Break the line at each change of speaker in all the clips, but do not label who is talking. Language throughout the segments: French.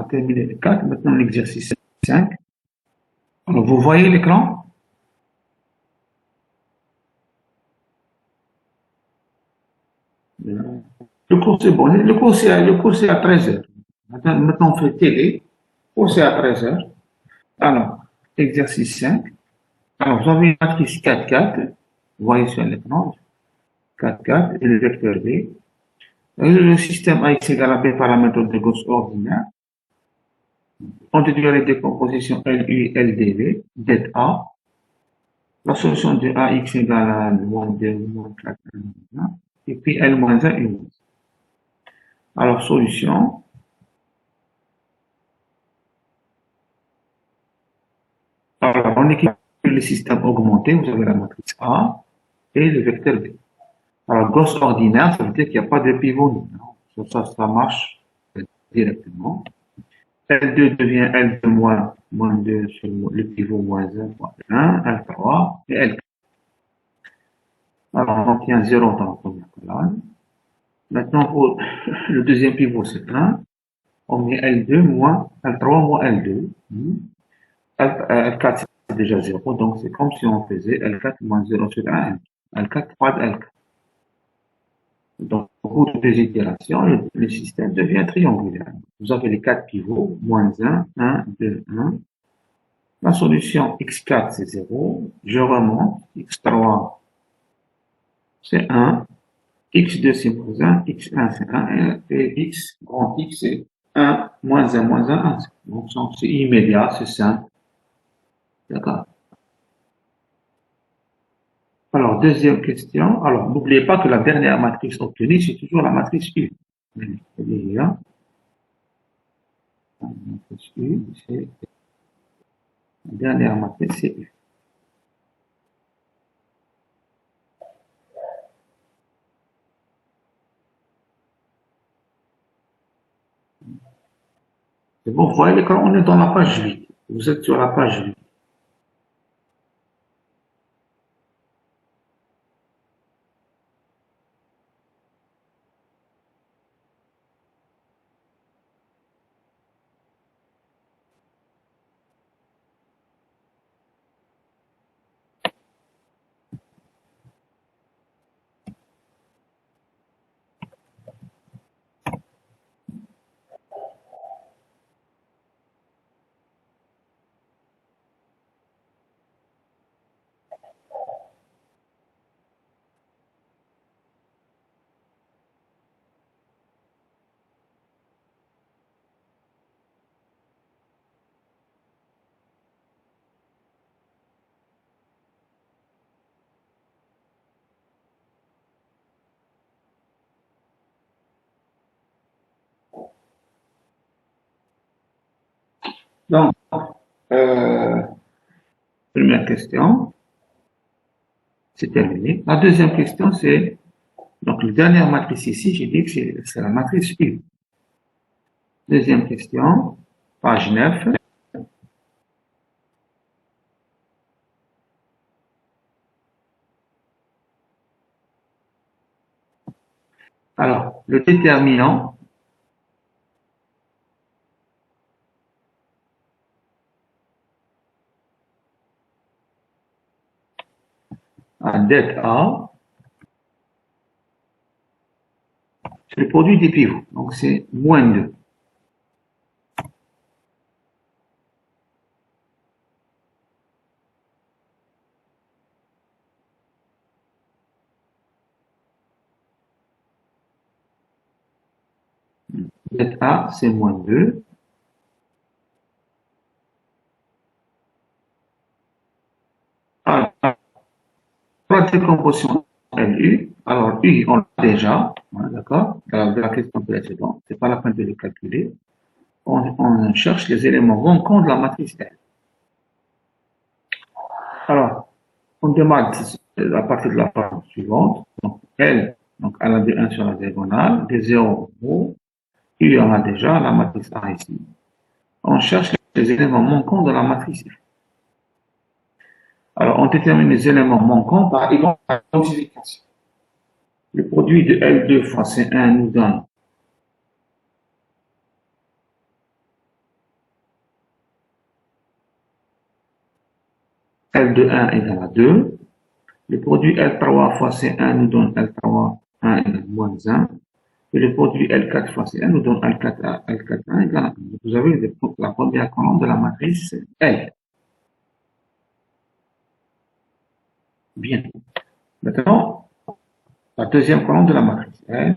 terminé les 4. Maintenant, l'exercice 5. Alors, vous voyez l'écran? Le cours, c'est bon. Le cours, c'est à 13 heures. Maintenant, on fait télé. Le cours, c'est à 13 heures. Alors, exercice 5. Alors, vous avez une matrice 4-4. Vous voyez sur l'écran. 4-4 et le vecteur B. Le système AX égale à B par la méthode de Gauss ordinaire. On déduit les décompositions LU et LDV, det A. La solution de AX égale à moins 2, moins 4, et puis L moins 1 et moins. Alors, solution. Alors, on équipe le système augmenté, vous avez la matrice A et le vecteur B. Alors, Gauss ordinaire, ça veut dire qu'il n'y a pas de pivot. Ça marche directement. L2 devient L2 moins 2 sur le pivot moins 1, moins 1, L3 et L4. Alors, on obtient 0 dans la première colonne. Maintenant, pour le deuxième pivot, c'est 1. On met L2 moins L3 moins L2. L4, c'est déjà 0. Donc, c'est comme si on faisait L4 moins 0 sur 1. L4 fois L4. Donc, au bout de deux itérations, le système devient triangulaire. Vous avez les 4 pivots, moins 1, 1, 2, 1. La solution x4, c'est 0. Je remonte. x3, c'est 1. x2, c'est moins 1. x1, c'est 1. Et x, grand x, c'est 1, moins 1, moins 1, 1. Donc, c'est immédiat, c'est simple. D'accord. Alors, deuxième question. Alors, n'oubliez pas que la dernière matrice obtenue, c'est toujours la matrice U. La matrice U, c'est la dernière matrice, c'est U. C'est bon, vous voyez, quand on est dans la page 8, vous êtes sur la page 8. Donc, première question, c'est terminé. La deuxième question, c'est, donc, la dernière matrice ici, j'ai dit que c'est la matrice U. Deuxième question, page 9. Alors, le déterminant, à det A, c'est le produit des pivots. Donc, c'est moins 2. Det A, c'est moins 2. Alors, pour la décomposition LU, alors U, on l'a déjà, d'accord, de la question précédente, c'est pas la peine de le calculer. On cherche les éléments manquants de la matrice L. Alors, on demande à partir de la page suivante, donc L, donc elle a des 1 sur la diagonale, des 0 en haut, U, on a déjà la matrice A ici. On cherche les éléments manquants de la matrice L. Alors, on détermine les éléments manquants par identification. Le produit de L2 fois C1 nous donne L de 1 égale à 2. Le produit L3 fois C1 nous donne L3 1 égale moins 1. Et le produit L4 fois C1 nous donne L4 1 égale à 1. Vous avez la première colonne de la matrice L. Bien. Maintenant, la deuxième colonne de la matrice L.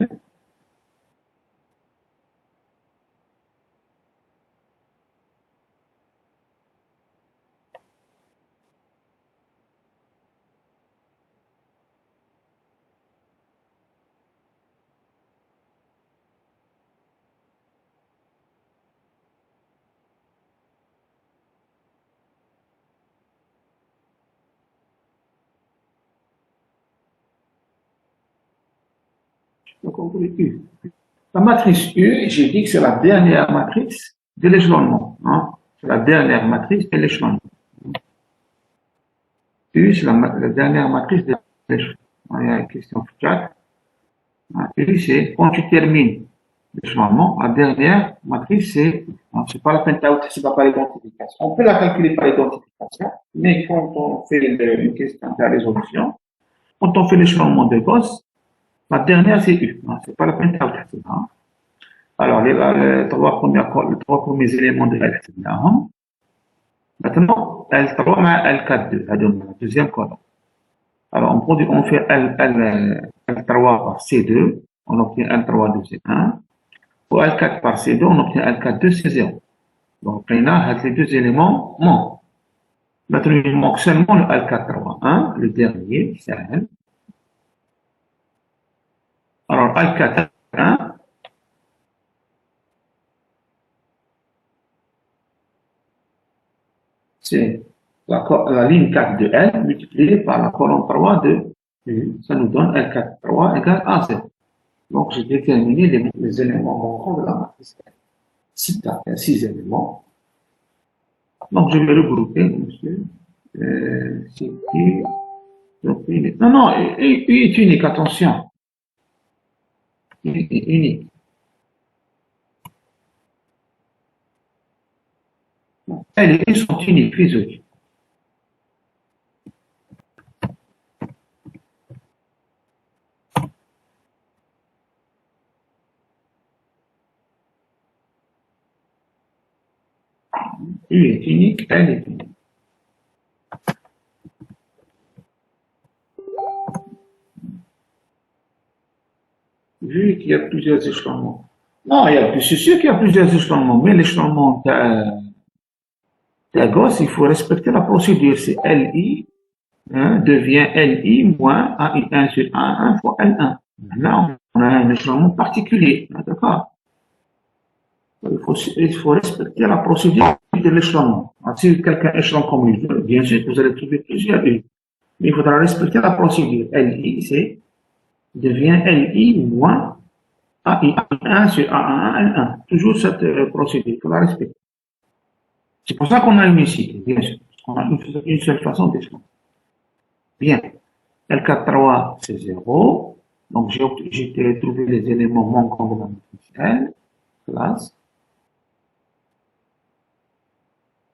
Donc, on voulait U. La matrice U, j'ai dit que c'est la dernière matrice de l'échelonnement. Hein? C'est la dernière matrice de l'échelonnement. U, c'est la dernière matrice de l'échelonnement. Il y a une question 4. U, c'est quand tu termines l'échelonnement, la dernière matrice, c'est pas la pentahoutre, c'est pas par identification. On peut la calculer par identification, mais quand on fait une question de résolution, quand on fait l'échelonnement de Gauss, la dernière, c'est U. C'est pas la pentahoutre, c'est ça. Alors, les trois premiers éléments de L, c'est là. Maintenant, L3 mais L4, la deuxième colonne. Alors, on fait L3 par C2, on obtient L3 de C1. Pour L4 par C2, on obtient L4 de C0. Donc, là, les deux éléments manquent. Maintenant, il manque seulement le L4-1, le dernier, c'est L. Alors, L4-1, c'est la ligne 4 de L multipliée par la colonne 3 de U. Ça nous donne L4-3 égale à 0. Donc, j'ai déterminé les éléments manquants de la matrice. 6 éléments. Donc, je vais regrouper, monsieur. Non, non, U est unique, attention. U est unique. Elles et U sont uniques, les autres. U est unique, elle est unique. Vu qu'il y a plusieurs échelonnements. Non, c'est sûr qu'il y a plusieurs échelonnements, mais l'échelonnement Gauss, il faut respecter la procédure. C'est LI devient LI moins AI1 sur A1 fois L1. Là, on a un échelonnement particulier. D'accord? Il faut respecter la procédure de l'échelonnement. Si quelqu'un échelonne comme il veut, bien sûr, vous allez trouver plusieurs U. Mais il faudra respecter la procédure. LI, c'est devient LI moins AI1 sur A1 L1. Toujours cette procédure, il faut la respecter. C'est pour ça qu'on a une unicité, bien sûr. On a une seule façon d'échelonner. Bien. L4-3, c'est 0. Donc, j'ai trouvé les éléments manquants de la matrice L. Classe.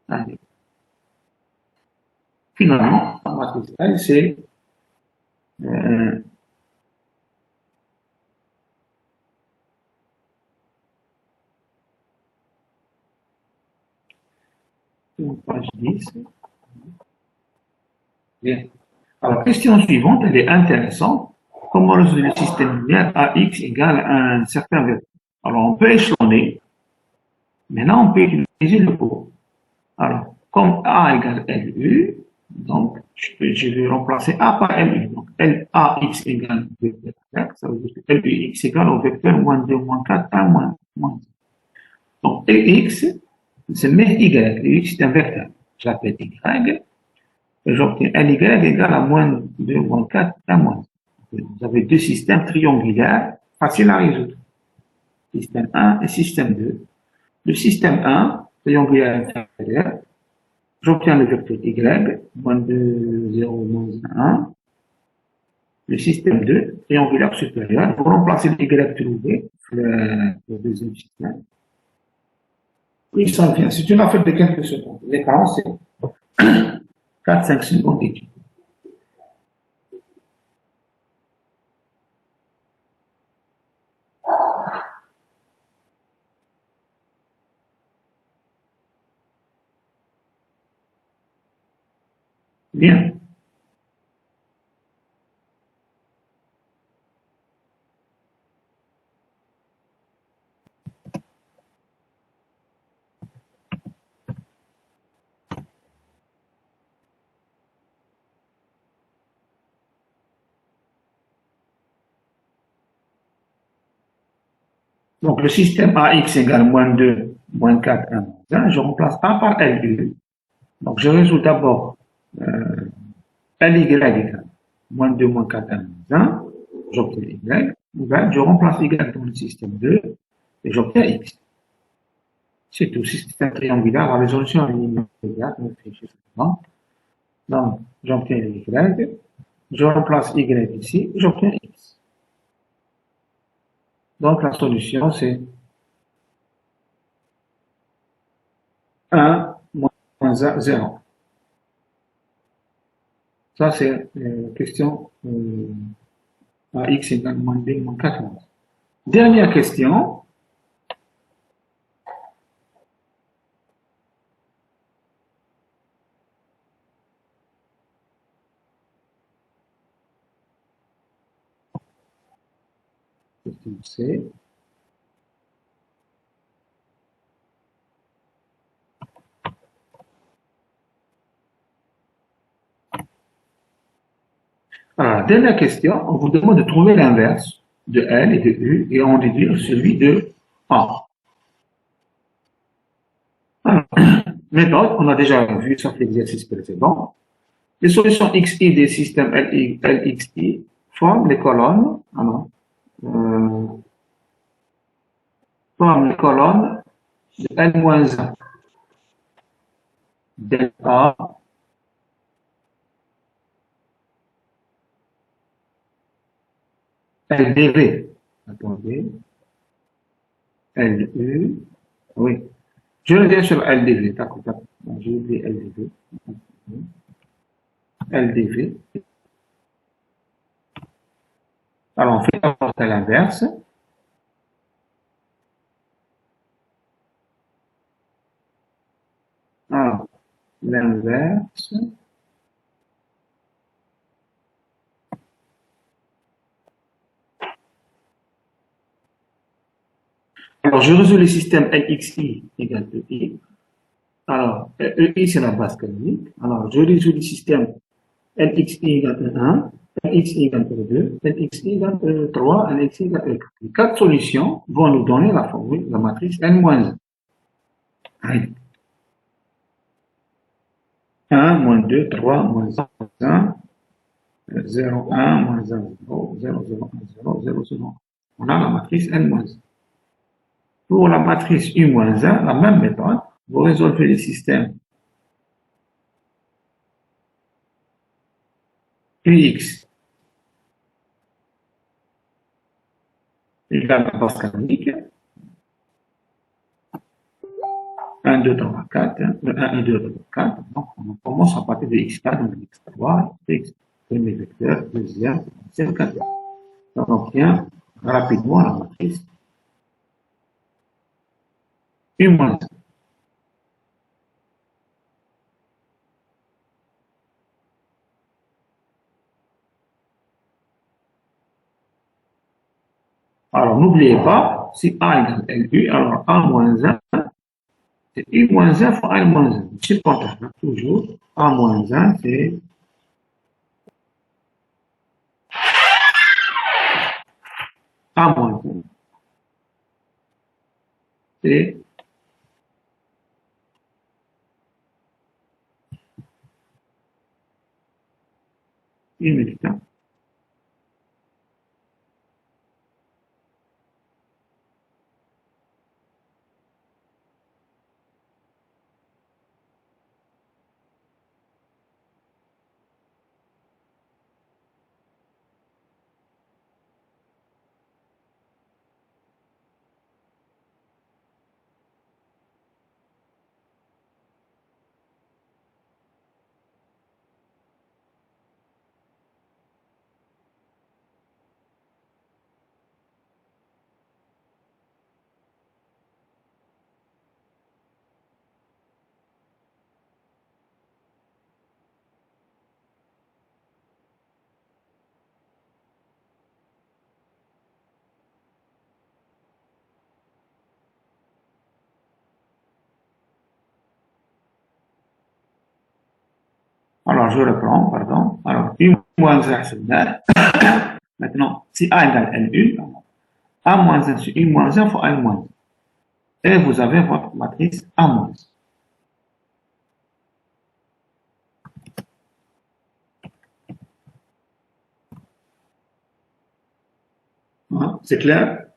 Allez. Finalement, la matrice L, c'est page 10. Bien. Alors, question suivante, elle est intéressante. Comment résoudre le système linéaire AX égale à un certain vecteur? Alors, on peut échelonner. Maintenant, on peut utiliser le pot. Alors, comme A égale LU, donc, je vais remplacer A par LU. Donc, LAX égale vecteur X, ça veut dire que LUX égale au vecteur moins 2, moins 4, 1, moins 1. Donc, LX, c'est mes Y. LX, c'est un vecteur. Je l'appelle Y. Et j'obtiens LY égale à moins 2, moins 4, 1, moins 1. Vous avez deux systèmes triangulaires faciles à résoudre. Système 1 et système 2. Le système 1, triangulaire inférieur, j'obtiens le vecteur Y, moins 2, 0, moins 1. Le système 2, triangulaire supérieur, vous remplacez le Y trouvé, le deuxième système. Oui, ça vient. C'est une affaire de quelques secondes. L'écran, c'est 4-5 secondes d'étude. Bien. Donc, le système AX égale moins 2, moins 4, 1, moins 1, je remplace A par LU. Donc, je résout d'abord LY égale moins 2, moins 4, 1, moins 1. J'obtiens Y. Je remplace Y dans le système 2 et j'obtiens X. C'est tout. Si c'est un triangulaire, la résolution est immédiate. Donc, j'obtiens Y. Je remplace Y ici, j'obtiens X. Donc, la solution, c'est 1 moins 0. Ça, c'est question à x égale moins b moins 14. Dernière question. Question C. Alors, dernière question, on vous demande de trouver l'inverse de L et de U et on déduire celui de A. Alors, méthode, on a déjà vu sur l'exercice précédent. Les solutions XI des systèmes LXI forment les colonnes, euh, forment les colonnes de L-1, delta, LDV. Attendez. LU, oui. Je reviens sur LDV, d'accord, d'accord. J'ai oublié LDV. LDV. Alors, on fait d'abord à l'inverse. Alors, l'inverse. Alors, je résous le système LXI égale EI. Alors, EI, c'est la base canonique. Alors, je résous le système LXI égale E1, LXI égale E2, LXI égale E3, LXI égale E4. Les quatre solutions vont nous donner la formule, la matrice N-1. 1, moins 2, 3, moins 1, 0, 1, moins 0, 0, 0, 0, 1, 0, 0, 0. On a la matrice N-1. Pour la matrice U-1, la même méthode, vous résolvez le système UX égale la base canonique, 1, 2, 3, 4, 1 et 2, 3, 4. Donc, on commence à partir de X4, donc X3, X, premier vecteur, deuxième, troisième, quatrième. Donc, on obtient rapidement la matrice U-1. Alors, n'oubliez pas, si A égale LU, alors A moins 1, c'est U moins 1 fois L moins 1. C'est important, hein, toujours. A moins 1, c'est A moins 1. C'est immédiat. Alors, je reprends, pardon. Alors, U moins 1, c'est là. Maintenant, si A égale L1, A moins 1 sur U moins 1 fois A moins 1. Et vous avez votre matrice A moins 1. Hein, c'est clair?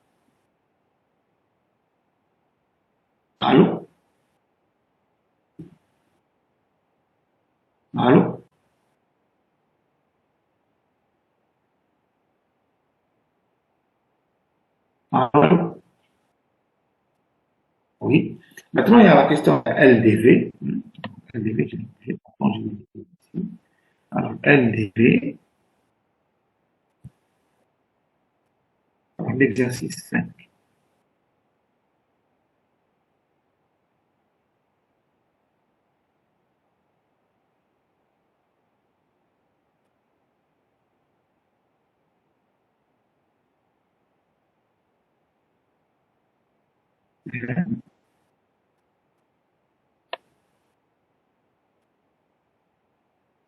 Allô? Allô? Allô? Oui. Maintenant, il y a la question LDV. LDV, j'ai ici. Alors, LDV, l'exercice 5.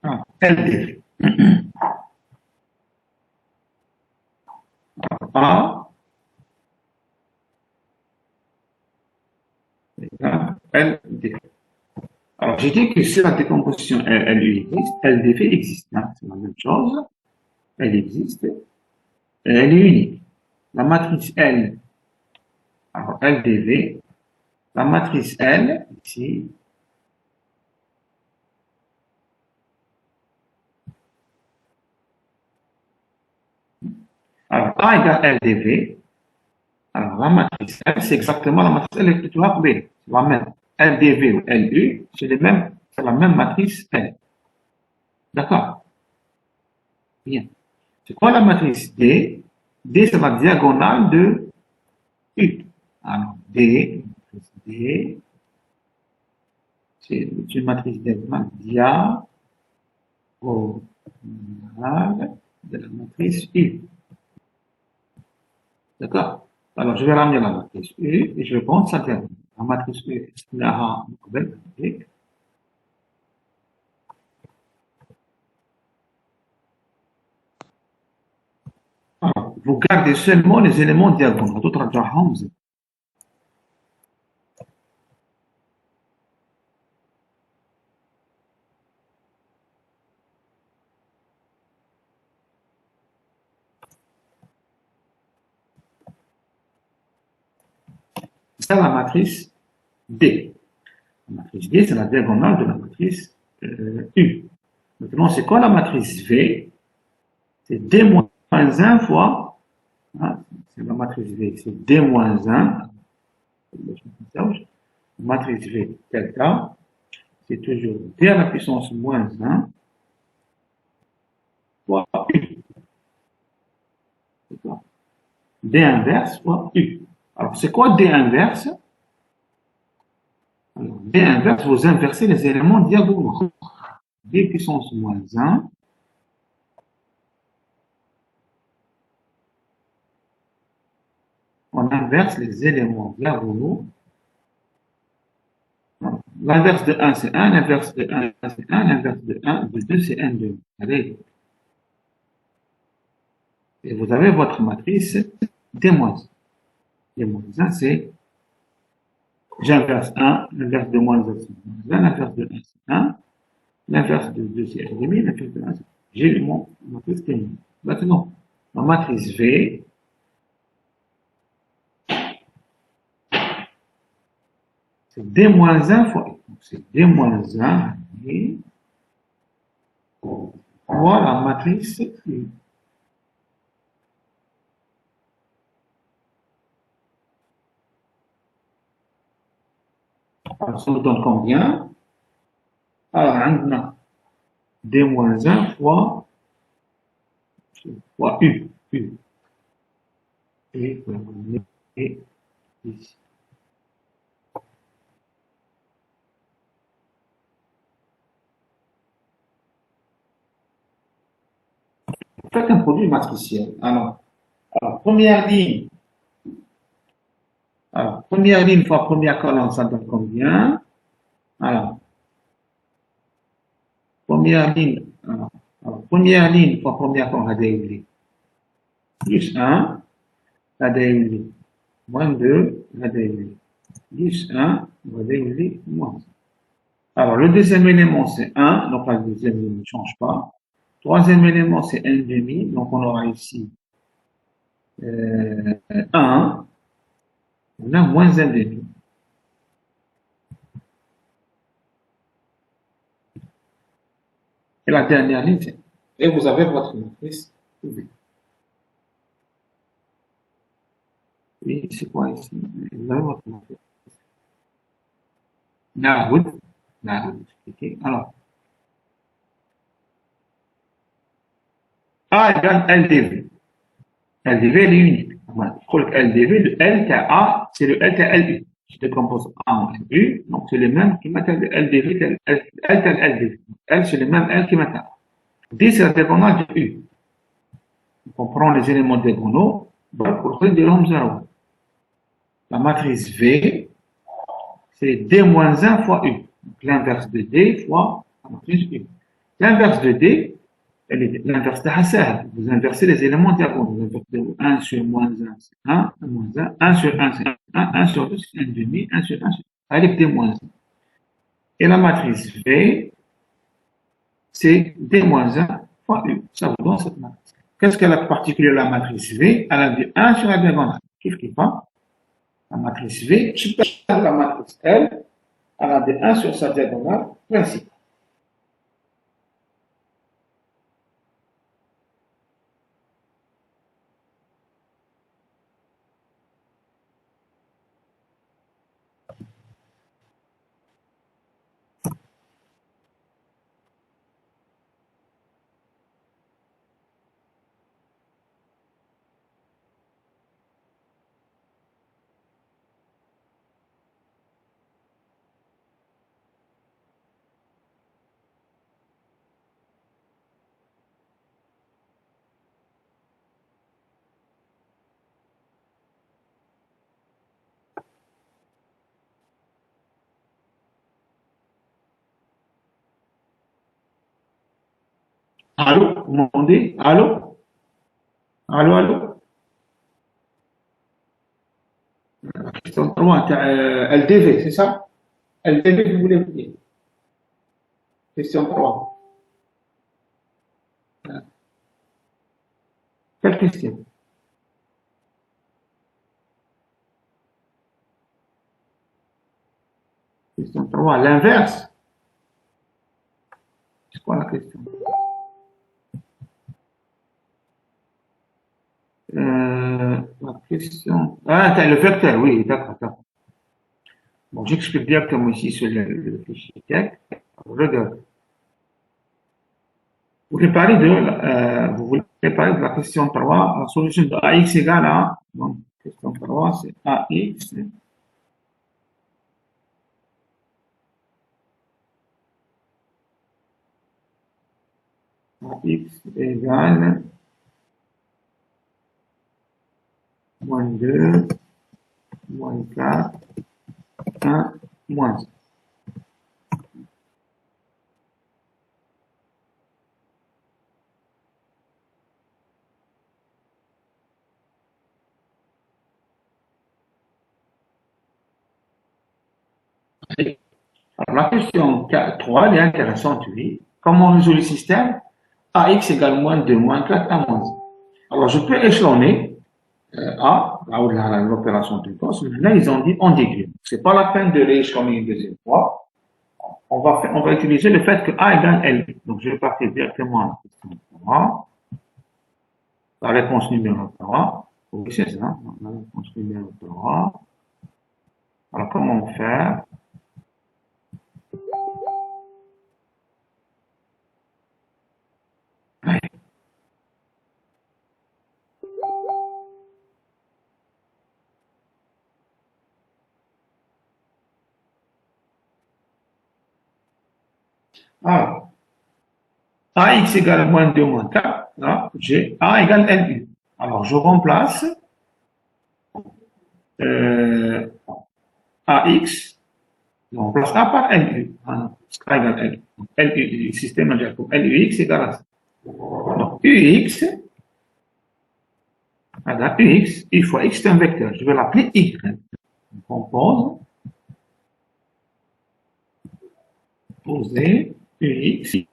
Ah, LDV. A égale LDV. Alors, j'ai dit que si la décomposition LU existe, LDV existe. Hein, c'est la même chose. Elle existe. Et elle est unique. La matrice L, alors LDV, la matrice L, ici, alors A égale LDV, alors la matrice L, c'est exactement la matrice L écriture B. C'est la même. LDV ou LU, c'est la même matrice L. D'accord? Bien. C'est quoi la matrice D? D, c'est la diagonale de U. Alors, D, c'est une matrice diagonale de la matrice U. D'accord? Alors, je vais ramener la matrice U et je vais prendre sa diagonale. La matrice U est là, alors, vous gardez seulement les éléments diagonaux. D'autres diagrammes, c'est la matrice D. La matrice D, c'est la diagonale de la matrice U. Maintenant, c'est quoi la matrice V? C'est D moins 1 fois, hein, c'est la matrice V, c'est D moins 1. La matrice V delta, c'est toujours D à la puissance moins 1 fois U. D inverse fois U. Alors, c'est quoi D inverse? Alors, D inverse, vous inversez les éléments diagonaux. D puissance moins 1. On inverse les éléments diagonaux. L'inverse de 1, c'est 1. L'inverse de 1, c'est 1. L'inverse de 1, de 2, c'est 1, 2. Allez. Et vous avez votre matrice D moins 1. D moins 1, c'est j'inverse 1. L'inverse de moins 1, c'est 1. L'inverse de 1, c'est 1. L'inverse de 2, c'est 1,5. L'inverse de 1, c'est j'ai mon matrice D moins 1. Maintenant, la matrice V, c'est D moins 1 fois U. C'est D moins 1 et fois la matrice U. Alors, ça nous donne combien? Alors, on a D moins 1 fois U. U. Et ici. Faites un produit matriciel. Première ligne. Alors, première ligne fois première colonne, ça donne combien? Alors, première ligne, première ligne fois première fois, هذا يولي plus 1, هذا يولي moins 2, هذا يولي plus 1, وهذا يولي moins 1. Alors, le deuxième élément, c'est 1, donc le deuxième élément ne change pas. Troisième élément, c'est 1 demi, donc on aura ici 1, on a moins 1 demi. Et la dernière ligne, c'est, et vous avez votre matrice. Oui, c'est quoi ici? Vous avez votre matrice. نعود expliquer. Alors, A égale LDV. LDV, elle est unique. LDV, le L A, c'est le L LU. Je décompose A en U, donc c'est le même qui m'appelle le LDV, L LDV. L, c'est le même L qui m'appelle. D, c'est la diagonale de U. Donc, on prend les éléments diagonaux, pour trouver des nombres 0. La matrice V, c'est D moins 1 fois U. L'inverse de D fois la matrice U. L'inverse de D, l'inverse de Hassad. Vous inversez les éléments diagonaux. Vous inversez 1 sur moins 1, c'est 1, moins 1, 1 sur 1, c'est 1 sur 2, c'est 1 demi, 1 sur 1, c'est avec D moins 1. Et la matrice V, c'est D moins 1 fois U. Ça vous donne cette matrice. Qu'est-ce qu'elle a de particulier la matrice V? Elle a du 1 sur la diagonale. Qu'est-ce qui fait? La matrice V, je perds la matrice L, elle a de 1 sur sa diagonale principale. Allô, vous m'entendez? Allô? Allô, allô? Question 3, LDV, c'est ça? LDV, vous voulez me dire? Question 3. Quelle question? Question 3, l'inverse. C'est quoi la question? La question. Ah, le vecteur, oui, d'accord. Bon, j'explique directement ici sur le fichier texte. Regarde. Vous voulez parler de la question 3, la solution de AX égale à, donc, question 3, c'est AX. AX égale moins 2, moins 4, 1, moins 1. Alors, la question 3, elle est intéressante, oui. Comment on résout le système? AX égale moins 2, moins 4, 1, moins 1. Alors, je peux échelonner A, là où l'opération de Gauss, mais là, ils ont dit on dégrade. C'est pas la peine de l'échelonner une deuxième fois. On va utiliser le fait que A égale L. Donc, je vais partir directement à la question 3. La réponse numéro 3. Oui, c'est ça. La réponse numéro 3. Alors, comment faire? Ouais. Alors, AX égale moins 2 moins 4. Là, j'ai A égale LU. Alors, je remplace AX On remplace A par LU. A égale L. Donc, LU, le système algébrique pour LUX égale à ça. Donc, UX, voilà, UX, une fois X, c'est un vecteur. Je vais l'appeler Y. On compose, poser UX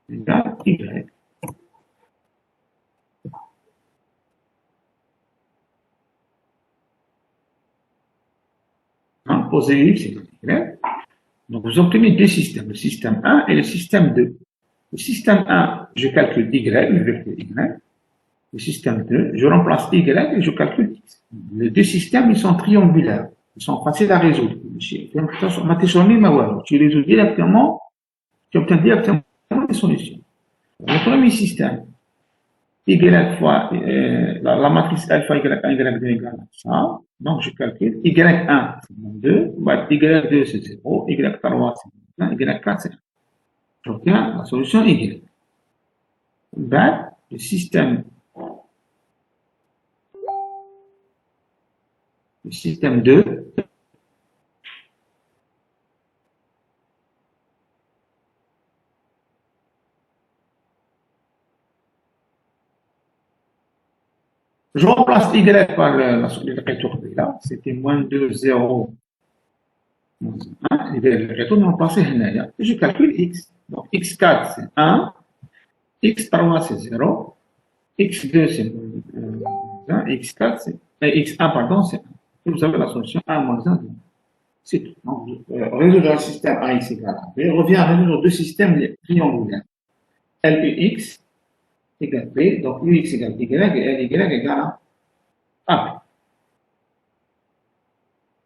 égale Y. Poser UX égale Y. Donc, vous obtenez deux systèmes, le système 1 et le système 2. Le système 1, je calcule Y, le vecteur Y. Le système 2, je remplace Y et je calcule X. Les deux systèmes, ils sont triangulaires. Ils sont faciles à résoudre. Tu résous directement, tu obtiens directement les solutions. Le premier système, Y fois la matrice alpha Y1, Y2 égale à ça. Donc, je calcule Y1, c'est 2, Y2, c'est 0, Y3, c'est 1, Y4, c'est 1. J'obtiens la solution Y. Ben, le système 2, je remplace Y par le retour là, c'était moins 2, 0, 1, le retour est remplacé là. Je calcule X. Donc, X4, c'est 1, X3, c'est 0, X2, c'est 1, X4, c'est, X1, pardon, c'est 1. Et vous avez la solution 1 moins 1, 2. C'est tout. Donc, résoudre le système AX égale à B, revient à résoudre deux systèmes triangulaires. LUX égale B, donc UX égale Y et LY égale à AB.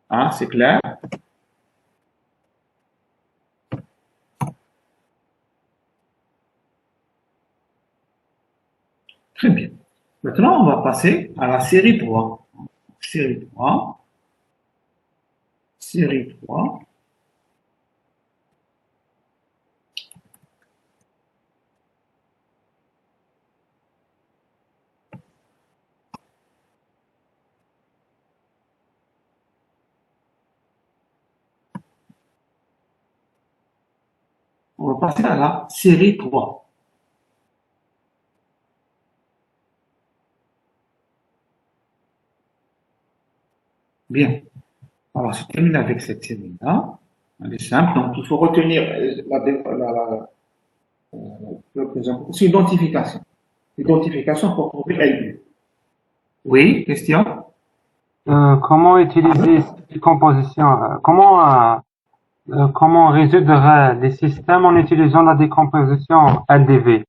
Ah, c'est clair? Très bien. Maintenant, on va passer à la série 3. Série 3. Série 3. On va passer à la série 3. Bien. Alors, c'est terminé avec cette série-là. Elle est simple. Donc, il faut retenir c'est identification. Identification pour trouver LU. Oui, question?
Comment utiliser cette décomposition? Comment résoudre des systèmes en utilisant la décomposition LDV?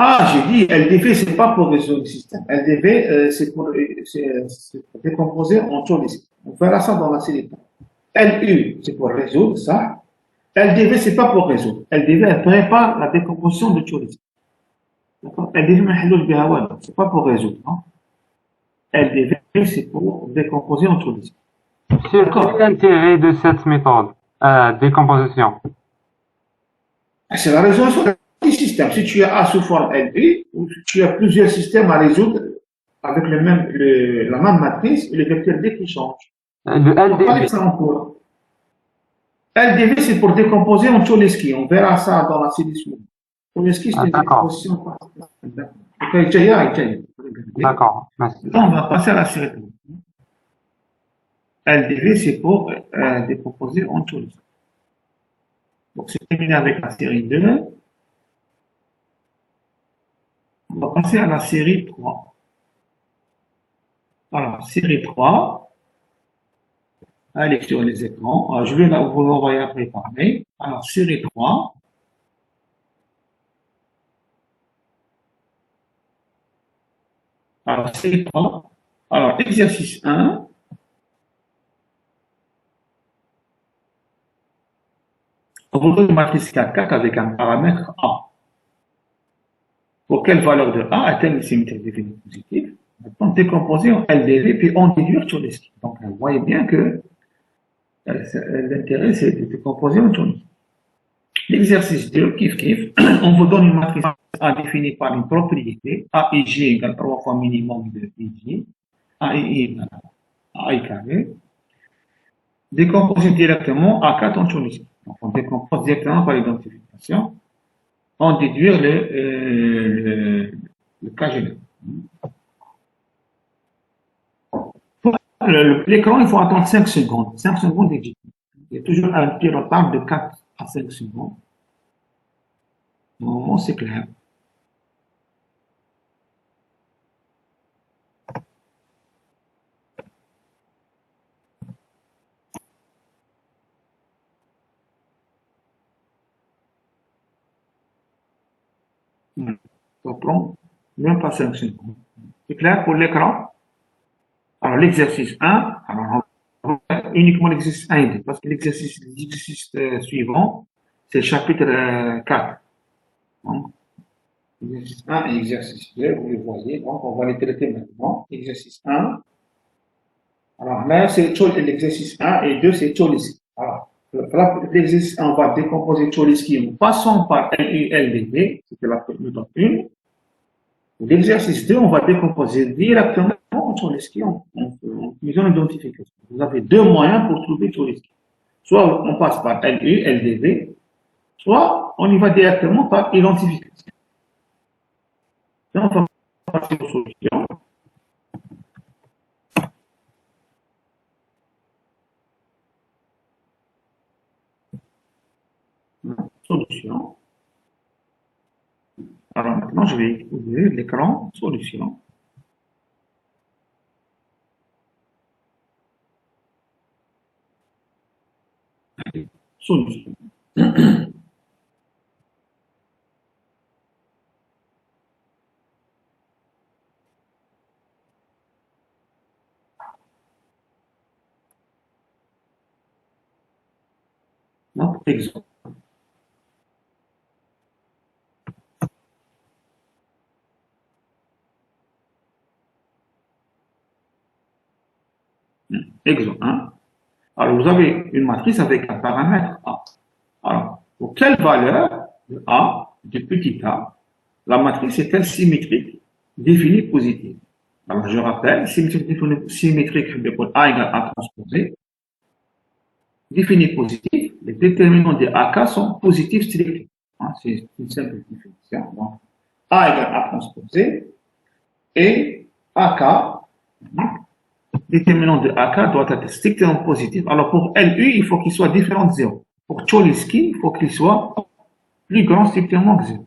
Ah, j'ai dit LDV, c'est pas pour résoudre le système. LDV, c'est pour décomposer en tour des systèmes. On verra ça dans la série. LU, c'est pour résoudre ça. LDV, c'est pas pour résoudre. LDV, elle prépare la décomposition de tour des systèmes. D'accord? LDV, c'est pas pour résoudre. Non? LDV, c'est pour décomposer en tour des systèmes.
C'est quoi l'intérêt de cette méthode, décomposition?
C'est la résolution des systèmes. Si tu as A sous forme LU, ou tu as plusieurs systèmes à résoudre avec la même matrice et le vecteur D qui change.
Le LDV.
LDV, c'est pour décomposer en Cholesky. On verra ça dans la série suivante. Cholesky, c'est une décomposition partielle.
D'accord. Merci.
Maintenant, on va passer à la série 2. LDV, c'est pour décomposer en Cholesky. Donc, c'est terminé avec la série 2. On va passer à la série 3. Alors, série 3. Allez sur les écrans. Alors, je vais vous l'envoyer après par mail. Alors, série 3. Alors, série 3. Alors, exercice 1. On vous donne une matrice 4 avec un paramètre A. Pour quelle valeur de A atteint une symétrie définie positive? On décomposer en LDV puis on déduire sur les skis. Donc, vous voyez bien que l'intérêt, c'est de décomposer en tournis. L'exercice 2, kiff, on vous donne une matrice A définie par une propriété, A et G égale 3 fois minimum de I, A et I égale A I carré. décomposer directement AK en Choliski. Donc, on décompose directement par l'identification, on déduire le cas général. Pour l'écran, il faut attendre 5 secondes. 5 secondes d'exécution. Il y a toujours un petit retard de 4 à 5 secondes. Normalement, c'est clair. Ça prend même pas 5 secondes. C'est clair pour l'écran? Alors, l'exercice 1, alors, on va faire uniquement l'exercice 1 et 2, parce que l'exercice suivant, c'est le chapitre 4. Donc, exercice 1 et exercice 2, vous les voyez, donc on va les traiter maintenant. Exercice 1, alors là, c'est l'exercice 1 et 2, c'est Choliski. Alors, l'exercice 1, on va décomposer Choliski en passant par LULDV, c'était la méthode 1. L'exercice 2, on va décomposer directement Choliski en utilisant l'identification. Vous avez deux moyens pour trouver Choliski. Soit on passe par LU, LDV, soit on y va directement par identification. Et on va passer aux solutions. Solution. Alors maintenant, je vais ouvrir l'écran solution. Solution. Donc, exemple. Exemple 1. Alors, vous avez une matrice avec un paramètre A. Alors, pour quelle valeur de A, de petit a, la matrice est-elle symétrique, définie positive? Alors, je rappelle, symétrique de A égale A transposé, définie positive, les déterminants de AK sont positifs stricts. C'est une simple définition. Donc, A égale A transposé et AK, déterminant de AK doit être strictement positif. Alors, pour LU, il faut qu'il soit différent de 0. Pour Choliski, il faut qu'il soit plus grand strictement que 0.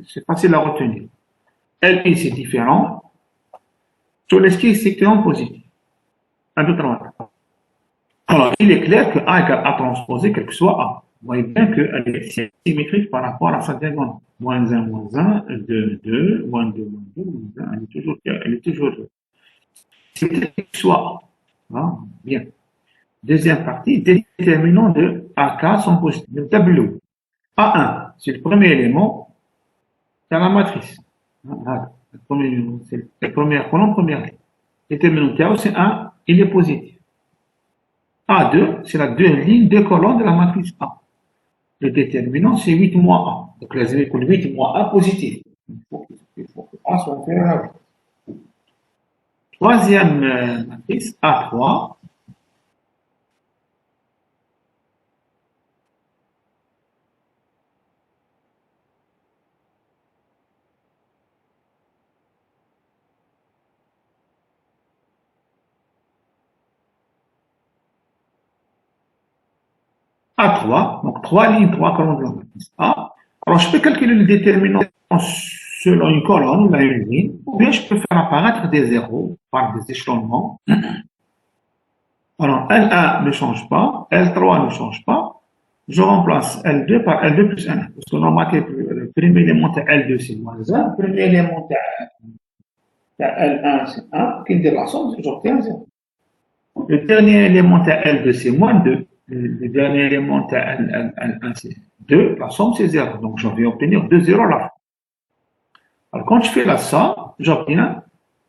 C'est facile à retenir. LU, c'est différent. Choliski est strictement positif. Un, deux, trois. Alors, il est clair que A égale A transposé, quel que soit A. Vous voyez bien qu'elle est symétrique par rapport à sa diagonale. Moins 1, moins 1, 2, 2, moins 2, moins 2, moins 1. Elle est toujours symétrique, soit A. Ah, bien. Deuxième partie, déterminants de AK sont positifs. Le tableau. A1, c'est le premier élément dans la matrice. C'est la première colonne, première ligne. Déterminant de A, c'est 1, il est positif. A2, c'est la deux lignes, deux colonnes de la matrice A. Le déterminant, c'est 8 moins A. Donc, les éléments 8 moins A positif. Il faut que A soit inférieur à 8. Troisième matrice, A3. A3, donc 3 lignes, 3 colonnes de la matrice A. Alors, je peux calculer le déterminant selon une colonne ou une ligne, ou bien je peux faire apparaître des zéros par des échelonnements. Alors, L1 ne change pas, L3 ne change pas. Je remplace L2 par L2 plus 1. Parce qu'on a marqué que le premier élément de L2, c'est moins 1. Le premier élément de L1, c'est 1. Qui dit la somme, j'obtiens 0. Le dernier élément de L2, c'est moins 2. Le dernier élément de L1, c'est 2. La somme, c'est 0. Donc, je vais obtenir 2 zéros à la fin. Alors, quand je fais la somme, j'obtiens,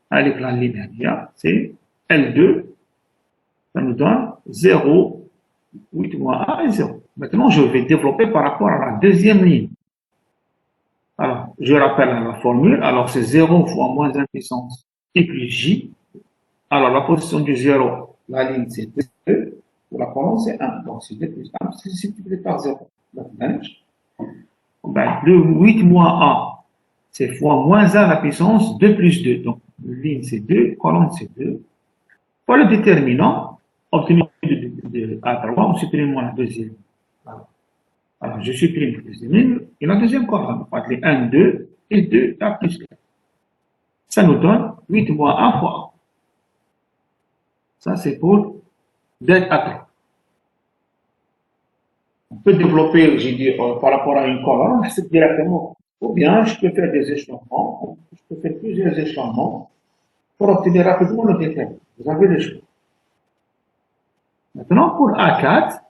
avec la linéaire, c'est L2, ça nous donne 0, 8 moins 1 et 0. Maintenant, je vais développer par rapport à la deuxième ligne. Alors, je rappelle la formule. Alors, c'est 0 fois moins 1 puissance I plus J. Alors, la position du 0, la ligne, c'est 2. Pour la colonne, c'est 1. Donc, c'est 2 plus 1, c'est multiplié par 0. Donc, ben, le 8 moins A, c'est fois moins 1 à la puissance 2 plus 2. Donc, ligne, c'est 2, colonne, c'est 2. Pour le déterminant, obtenu de A3, on supprime la deuxième. Alors, je supprime la deuxième ligne et la deuxième colonne. On va appeler 1, 2 et 2 A plus 4. Ça nous donne 8 moins 1 fois A. Ça, c'est pour delta A3. On peut développer, j'ai dit, par rapport à une colonne, c'est directement. Ou bien, je peux faire des échelonnements, je peux faire plusieurs échelonnements pour obtenir rapidement le détail. Vous avez le choix. Maintenant, pour A4,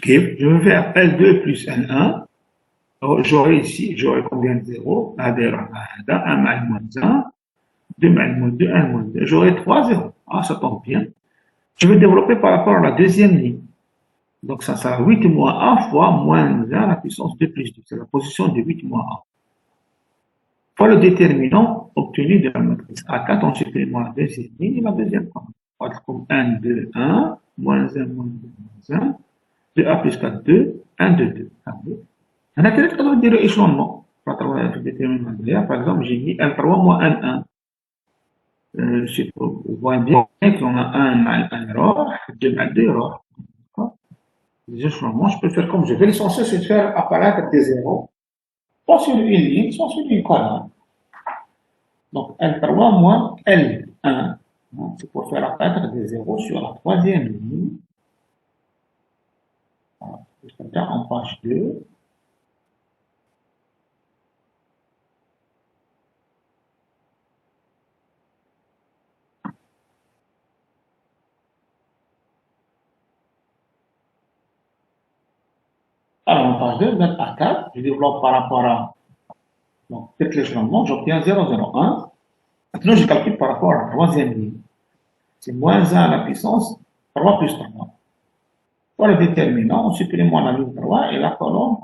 je vais faire L2 plus L1. J'aurai ici, j'aurai combien de 0? 1 mal moins 1, 2 mal moins 2, 1 moins 2. J'aurai 3 0. Ah, ça tombe bien. Je vais développer par rapport à la deuxième ligne. Donc, ça sera 8 moins A fois moins 1 à la puissance 2 plus 2. C'est la position de 8 moins A. Pour le déterminant obtenu de la matrice A4, on supprime la deuxième ligne et la deuxième colonne. On va comme 1, 2, 1, moins 1, moins 2, moins 1, 2A plus 4, 2, 1, 2, 2. On a quelques autres dire échelonnement. Par exemple, j'ai mis L3 moins N1. Vous voyez bien qu'on a 1 erreur, 2 mal 2 erreurs. Les échelonnements, je peux faire comme je veux. L'essentiel, c'est de faire apparaître des zéros, soit sur une ligne, soit sur une colonne. Donc, L3 moins L1. C'est pour faire apparaître des zéros sur la troisième ligne. Voilà. C'est-à-dire en page 2. Alors, en page 2, même A4, je développe par rapport à cet échelonnement, j'obtiens 0,01. Maintenant, je calcule par rapport à la troisième ligne. C'est moins 1 à la puissance 3 plus 3. Pour le déterminant, on supprime la ligne 3 et la colonne,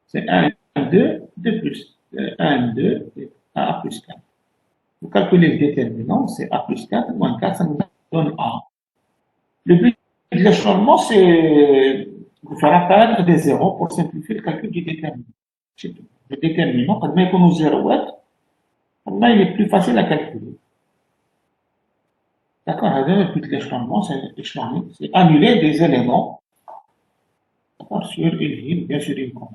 c'est 1, 2, 2 plus 1, 2, et A plus 4. Vous calculez le déterminant, c'est A plus 4, moins 4, ça nous donne A. Le but de l'échelonnement, c'est de faire apparaître des zéros pour simplifier le calcul du déterminant. Le déterminant, quand même, qu'on nous 0, il est plus facile à calculer. D'accord, le but de l'échelonnement, c'est annuler des éléments sur une ligne, bien sûr une colonne.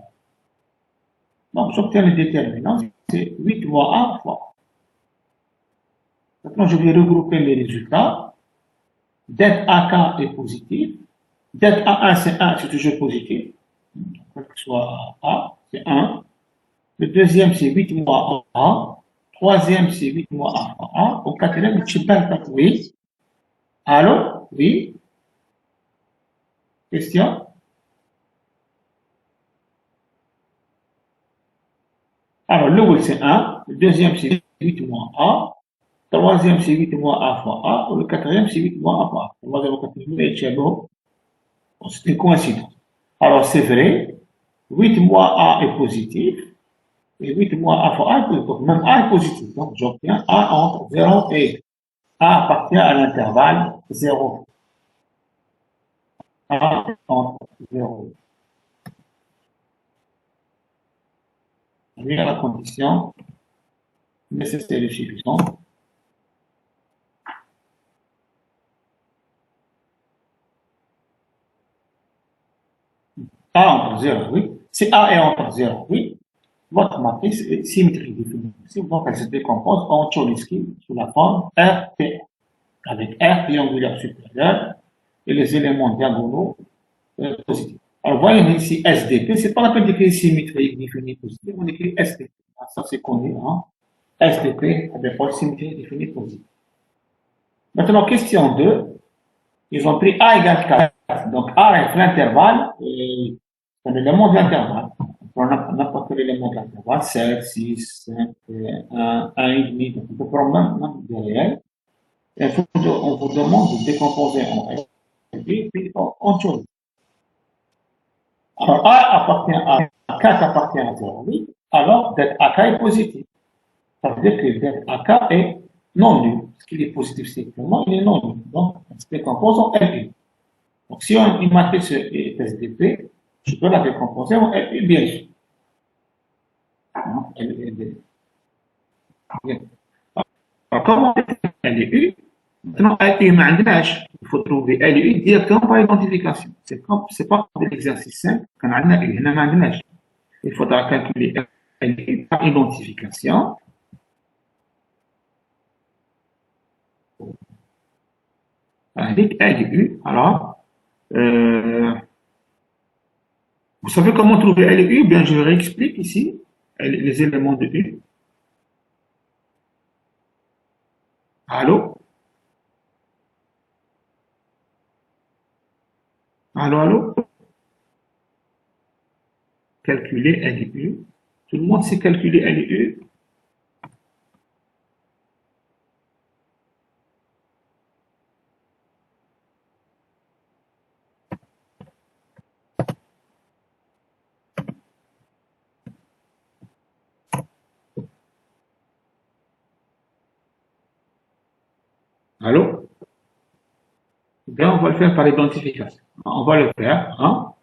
Donc, j'obtiens le déterminant, c'est 8 moins 1 fois. Maintenant, je vais regrouper les résultats. Det AK est positif. Det A1, c'est 1, c'est toujours positif. Quel que soit A, c'est 1. Le deuxième, c'est 8 moins A. Troisième, c'est 8 moins A fois A. Au quatrième, c'est 24. Oui. Allô? Oui. Question? Alors, le oui, c'est 1. Le deuxième, c'est 8 moins A. Le troisième, c'est 8 moins A fois A. Le quatrième, c'est 8 moins A fois A. Le troisième, quatrième, c'est bon. C'est une coïncidence. Alors, c'est vrai. 8 moins A est positif. Et 8 moins A fois A est positif. Donc, même A est positif. Donc, j'obtiens A entre 0 et A appartient à l'intervalle 0. A entre 0. Oui, à la condition nécessaire et suffisante. A entre 0, oui. Si A est entre 0, oui, votre matrice est symétrique définie. Donc, elle se décompose en Chomsky sous la forme RT, avec R triangulaire supérieur et les éléments diagonaux positifs. Alors, voyez ici SDP, c'est pas la peine d'écrire symétrique définie positive, on écrit SDP. Ça, c'est connu, hein. SDP avec forme symétrique définie positive. Maintenant, question 2. Ils ont pris A égale 4. Donc, A est l'intervalle et c'est l'élément de l'intervalle. prendre n'importe quel élément de la droite, 7, 6, 5, 1, 1,5. Donc, on peut prendre même des réels. Et on vous demande de décomposer en LU puis en Tchori. Alors, A appartient à 4 appartient à 0,8, alors det AK est positif. Ça veut dire que det AK est non nul. Ce qui est positif, c'est que il est non nul. Donc, on se décompose en LU. Donc, si une matrice est SDP, je peux la décomposer en LU, bien sûr. Alors, comment LU? Maintenant, LU m'indèche. Il faut trouver LU directement par identification. C'est pas comme l'exercice simple. Quand on a LU, on m'indèche. Il faudra calculer LU par identification. Avec LU, alors, vous savez comment trouver LU? Bien, je réexplique ici les éléments de U. Allô? Allô, allô? Calculer LU. Tout le monde sait calculer LU? Allô? Bien, on va le faire par identification. On va le faire, hein?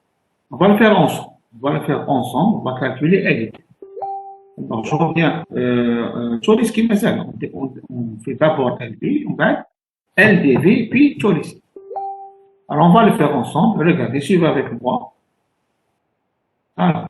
On va le faire ensemble. On va le faire ensemble. On va calculer LU. Donc, je reviens sur les schémas. On fait d'abord LU, on va LDV, puis Cholis. Alors, on va le faire ensemble. Regardez, suivez avec moi. Alors,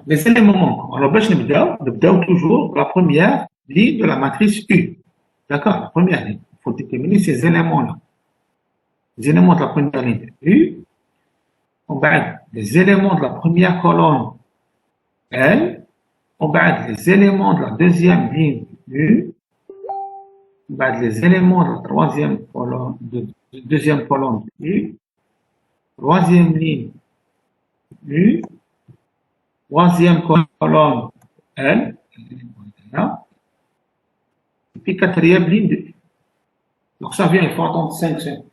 les éléments manquants. Alors, nous devons toujours la première ligne de la matrice U. D'accord? La première ligne. Il faut déterminer ces éléments-là. Les éléments de la première ligne de U. On va les éléments de la première colonne L. On va les éléments de la deuxième ligne U. On va les éléments de la troisième colonne, deuxième colonne U. Troisième ligne U. Troisième colonne L. Et puis quatrième ligne de U. Donc ça vient, il faut attendre 5 secondes.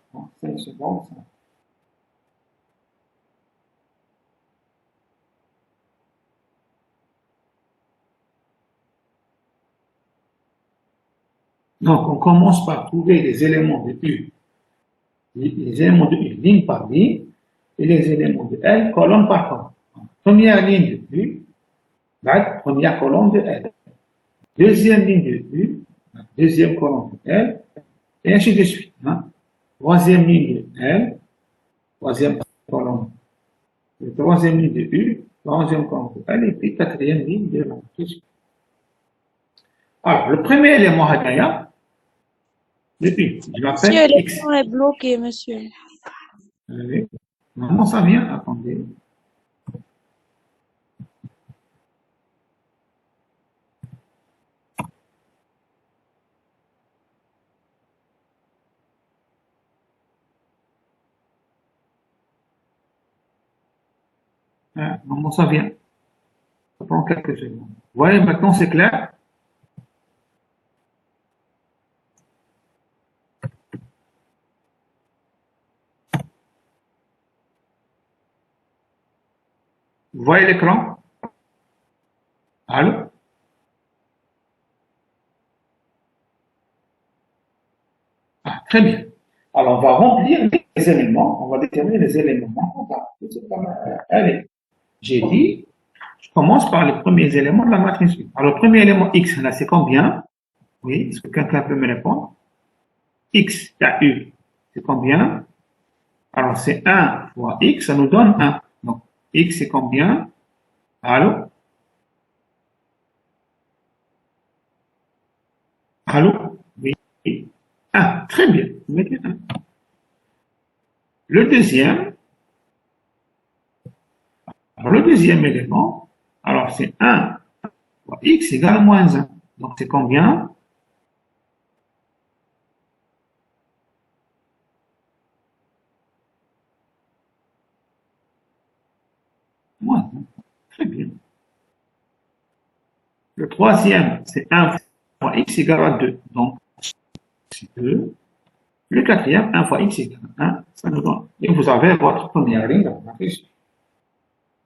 5 secondes. Donc on commence par trouver les éléments de U. Les éléments de U ligne par ligne et les éléments de L colonne par colonne. Première ligne de U, première colonne de L. Deuxième ligne de U, deuxième colonne de L, et ainsi de suite. Hein. Troisième ligne de L, troisième colonne. Troisième ligne de U, troisième colonne de L, et puis quatrième ligne de L. Alors, le premier élément Hadaya, le U, je l'appelle X.
L'écran est bloqué, monsieur.
Allez. Normalement, ça vient, attendez. Normalement, ça vient. Ça prend quelques secondes. Vous voyez, maintenant, c'est clair. Vous voyez l'écran? Allô? Ah, très bien. Alors, on va remplir les éléments. On va déterminer les éléments. Allez, j'ai dit, je commence par les premiers éléments de la matrice U. Alors, le premier élément X, là, c'est combien? Oui, est-ce que quelqu'un peut me répondre? X, il y a U, c'est combien? Alors, c'est 1 fois X, ça nous donne 1. Donc, X, c'est combien? Allô? Allô? Très bien. Vous mettez 1. Le deuxième, alors le deuxième élément, alors c'est 1 fois x égale à moins 1. Donc c'est combien? Moins 1. Très bien. Le troisième, c'est 1 fois x égale à 2. Donc c'est 2. Le quatrième, 1 fois x égale à 1. Ça nous donne. Et vous avez votre première ligne de la matrice.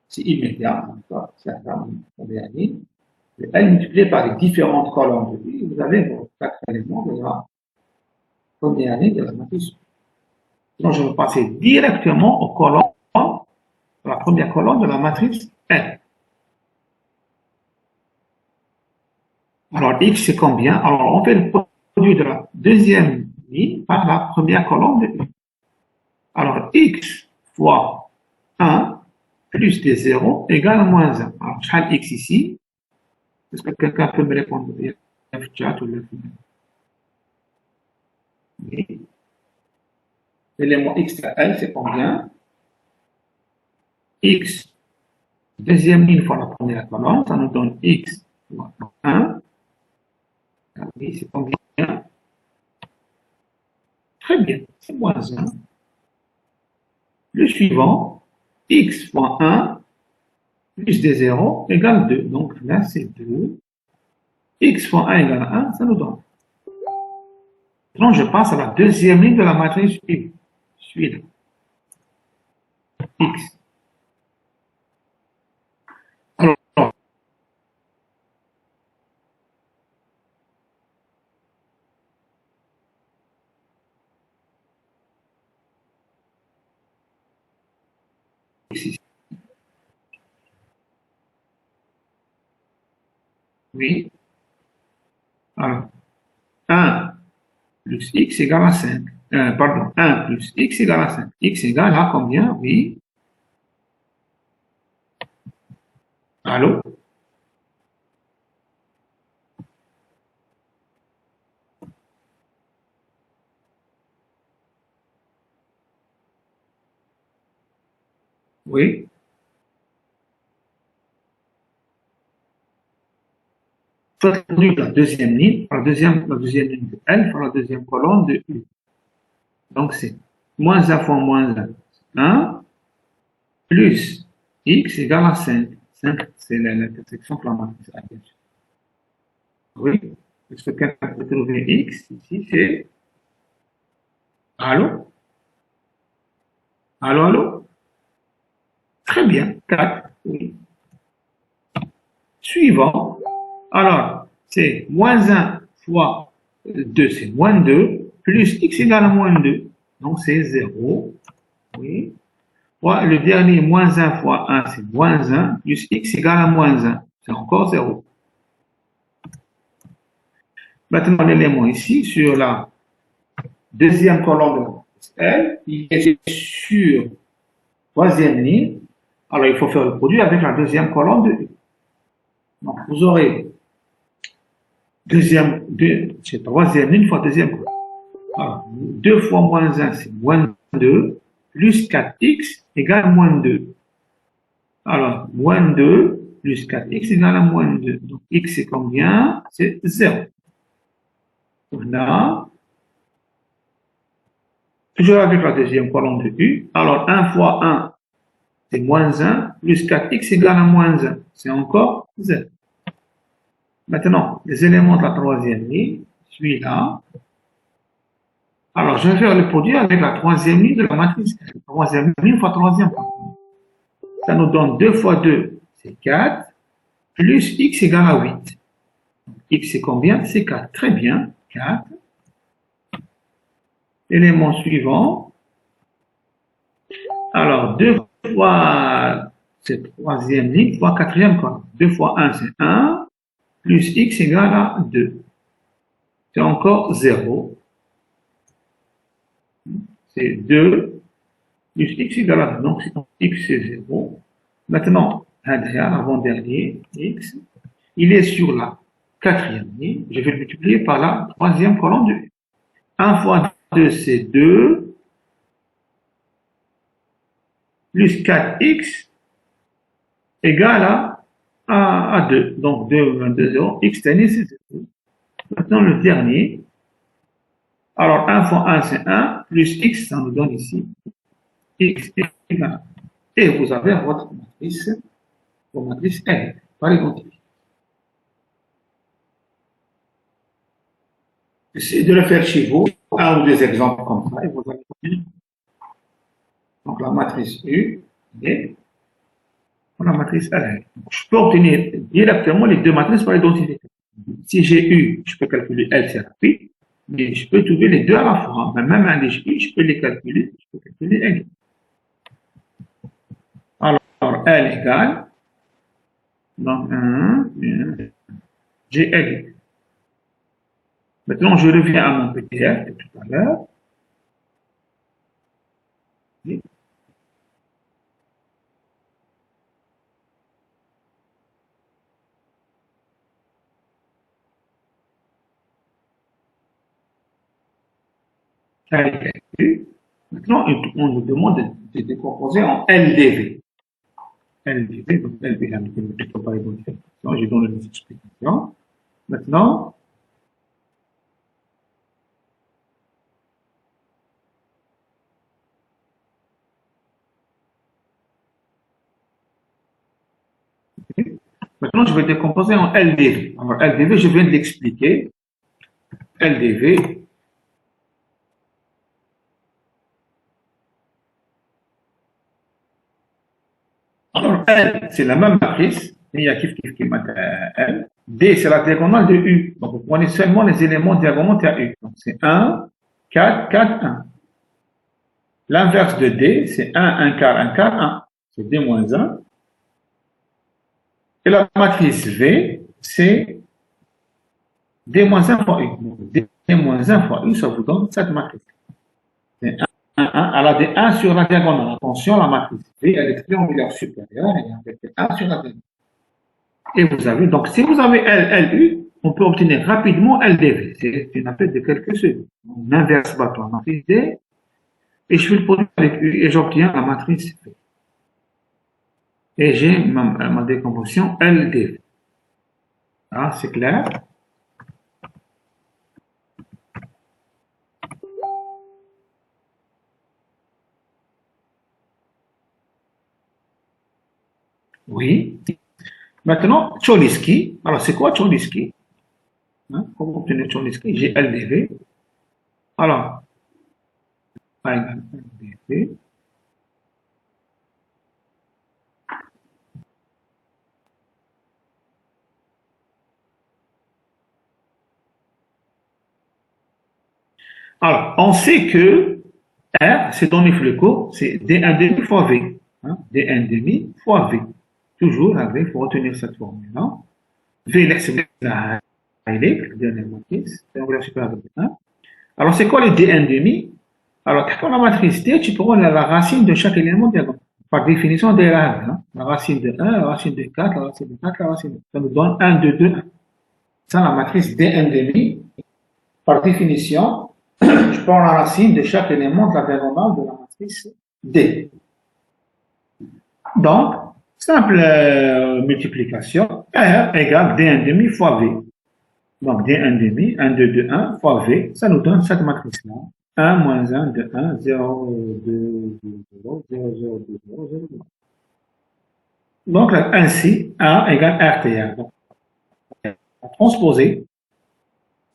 C'est immédiat. C'est la première ligne. Elle multipliée par les différentes colonnes de I, vous avez vos 4 éléments de la première ligne de la matrice. Donc, je vais passer directement aux colonnes, la première colonne de la matrice L. Alors, X, c'est combien? Alors, on fait le produit de la deuxième ligne par la première colonne de I. Alors, X fois 1 plus des zéros égale à moins 1. Alors, je vais X ici. Est-ce que quelqu'un peut me répondre? Chat ou le oui. L'élément X à L, c'est combien? X, deuxième ligne fois la première colonne, ça nous donne X fois 1. Oui, c'est combien? Très bien, c'est moins 1. Le suivant, X fois 1 plus des zéros égale 2. Donc là, c'est 2. X fois 1 égale 1, ça nous donne. Donc, je passe à la deuxième ligne de la matrice U. Suivant. X. Alors, ici. Oui. Alors, 1 plus x égale à 5. Pardon, 1 plus x égale à 5. X égale à combien? Oui. Allô? Oui. Faites la deuxième ligne, la deuxième ligne de L par la deuxième colonne de U. Donc c'est moins 1 fois moins 1, 1 plus x égale à 5. 5, c'est l'intersection de la matrice A. Oui. Est-ce que quelqu'un peut trouver x? Ici, c'est. Allô? Allô, allô? Très bien. 4. Oui. Suivant. Alors, c'est moins 1 fois 2, c'est moins 2, plus x égale à moins 2. Donc, c'est 0. Oui. Le dernier, moins 1 fois 1, c'est moins 1, plus x égale à moins 1. C'est encore 0. Maintenant, l'élément ici, sur la deuxième colonne de la matrice L, il est sur troisième ligne. Alors, il faut faire le produit avec la deuxième colonne de U. Donc, vous aurez c'est troisième ligne fois deuxième colonne. Alors, 2 fois moins 1, c'est moins 2, plus 4x égale moins 2. Alors, moins 2 plus 4x égale à moins 2. Donc, x c'est combien? C'est 0. Voilà. Toujours avec la deuxième colonne de U. Alors, 1 fois 1, c'est moins 1, plus 4x égale à moins 1. C'est encore 0. Maintenant, les éléments de la troisième ligne, celui-là. Alors, je vais faire le produit avec la troisième ligne de la matrice. Troisième ligne fois troisième colonne. Ça nous donne 2 fois 2, c'est 4, plus x égale à 8. X c'est combien? C'est 4. Très bien, 4. Élément suivant. Alors, 2 fois cette troisième ligne fois quatrième colonne. 2 fois 1, c'est 1, plus x égale à 2. C'est encore 0. C'est 2 plus x égale à 2. Donc, x c'est 0. Maintenant, avant-dernier, x, il est sur la quatrième ligne. Je vais le multiplier par la troisième colonne de 1 fois 2, c'est 2, plus 4x égale à 2. Donc 2, 22, 0, x dernier, c'est 0. Maintenant, le dernier. Alors, 1 fois 1, c'est 1, plus x, ça nous donne ici x égale 1. Et vous avez votre matrice L, par identité. Essayez de le faire chez vous, un ou deux exemples comme ça, et vous allez obtenir. Donc, la matrice U et la matrice L. Je peux obtenir directement les deux matrices par identité. Si j'ai U, je peux calculer L, c'est rapide, mais je peux trouver les deux à la fois. Même un des U, je peux les calculer, je peux calculer L. Alors, L égale, donc 1, j'ai L. Maintenant, je reviens à mon PDF de tout à l'heure. Maintenant, on nous demande de décomposer en LDV. LDV, donc LDV, je donne les explications. Maintenant, je vais décomposer en LDV. Alors, LDV, je viens de l'expliquer. LDV, alors, L, c'est la même matrice, mais il y a qui L. D, c'est la diagonale de U. Donc, vous prenez seulement les éléments diagonaux à U. Donc, c'est 1, 4, 4, 1. L'inverse de D, c'est 1, 1 quart, 1 quart, 1. C'est D moins 1. Et la matrice V, c'est D moins 1 fois U. Donc, D moins 1 fois U, ça vous donne cette matrice. C'est 1, 1, elle a des 1 sur la diagonale. Attention, la matrice V, elle est triangulaire supérieure, et avec des 1 sur la diagonale. Et vous avez, donc, si vous avez LU, on peut obtenir rapidement LDV. C'est une affaire de quelques secondes. On inverse la matrice D, et je fais le produit avec U, et j'obtiens la matrice V. Et j'ai ma décomposition LDV. Ah, c'est clair? Oui. Maintenant, Cholinsky. Alors, c'est quoi Cholinsky? Hein? Comment obtenir Cholinsky? J'ai LDV. Alors, A égale LDV. Alors, on sait que R, c'est donné Fleco, c'est D1 fois V. Hein? D1 fois V. Toujours avec, il faut retenir cette formule-là. V, c'est la dernière matrice, triangulaire supérieur avec 1. Alors, c'est quoi les D1 Alors, pour la matrice D, tu prends la racine de chaque élément diagonal. Par définition des règles. Hein? La racine de 1, la racine de 4, la racine de 4, la racine de 4. Ça nous donne 1, 2, 2, 1. Ça, la matrice D1 par définition, je prends la racine de chaque élément de la diagonale de la matrice D. Donc, simple multiplication, R égale D1 fois V. Donc, D1 1, 2, 2, 1 fois V, ça nous donne cette matrice-là. 1 moins 1 de 1, 0, 2, 0, 0, 0, 2, 0, 0, 2. Donc, ainsi, A égale RTR. Donc, transposer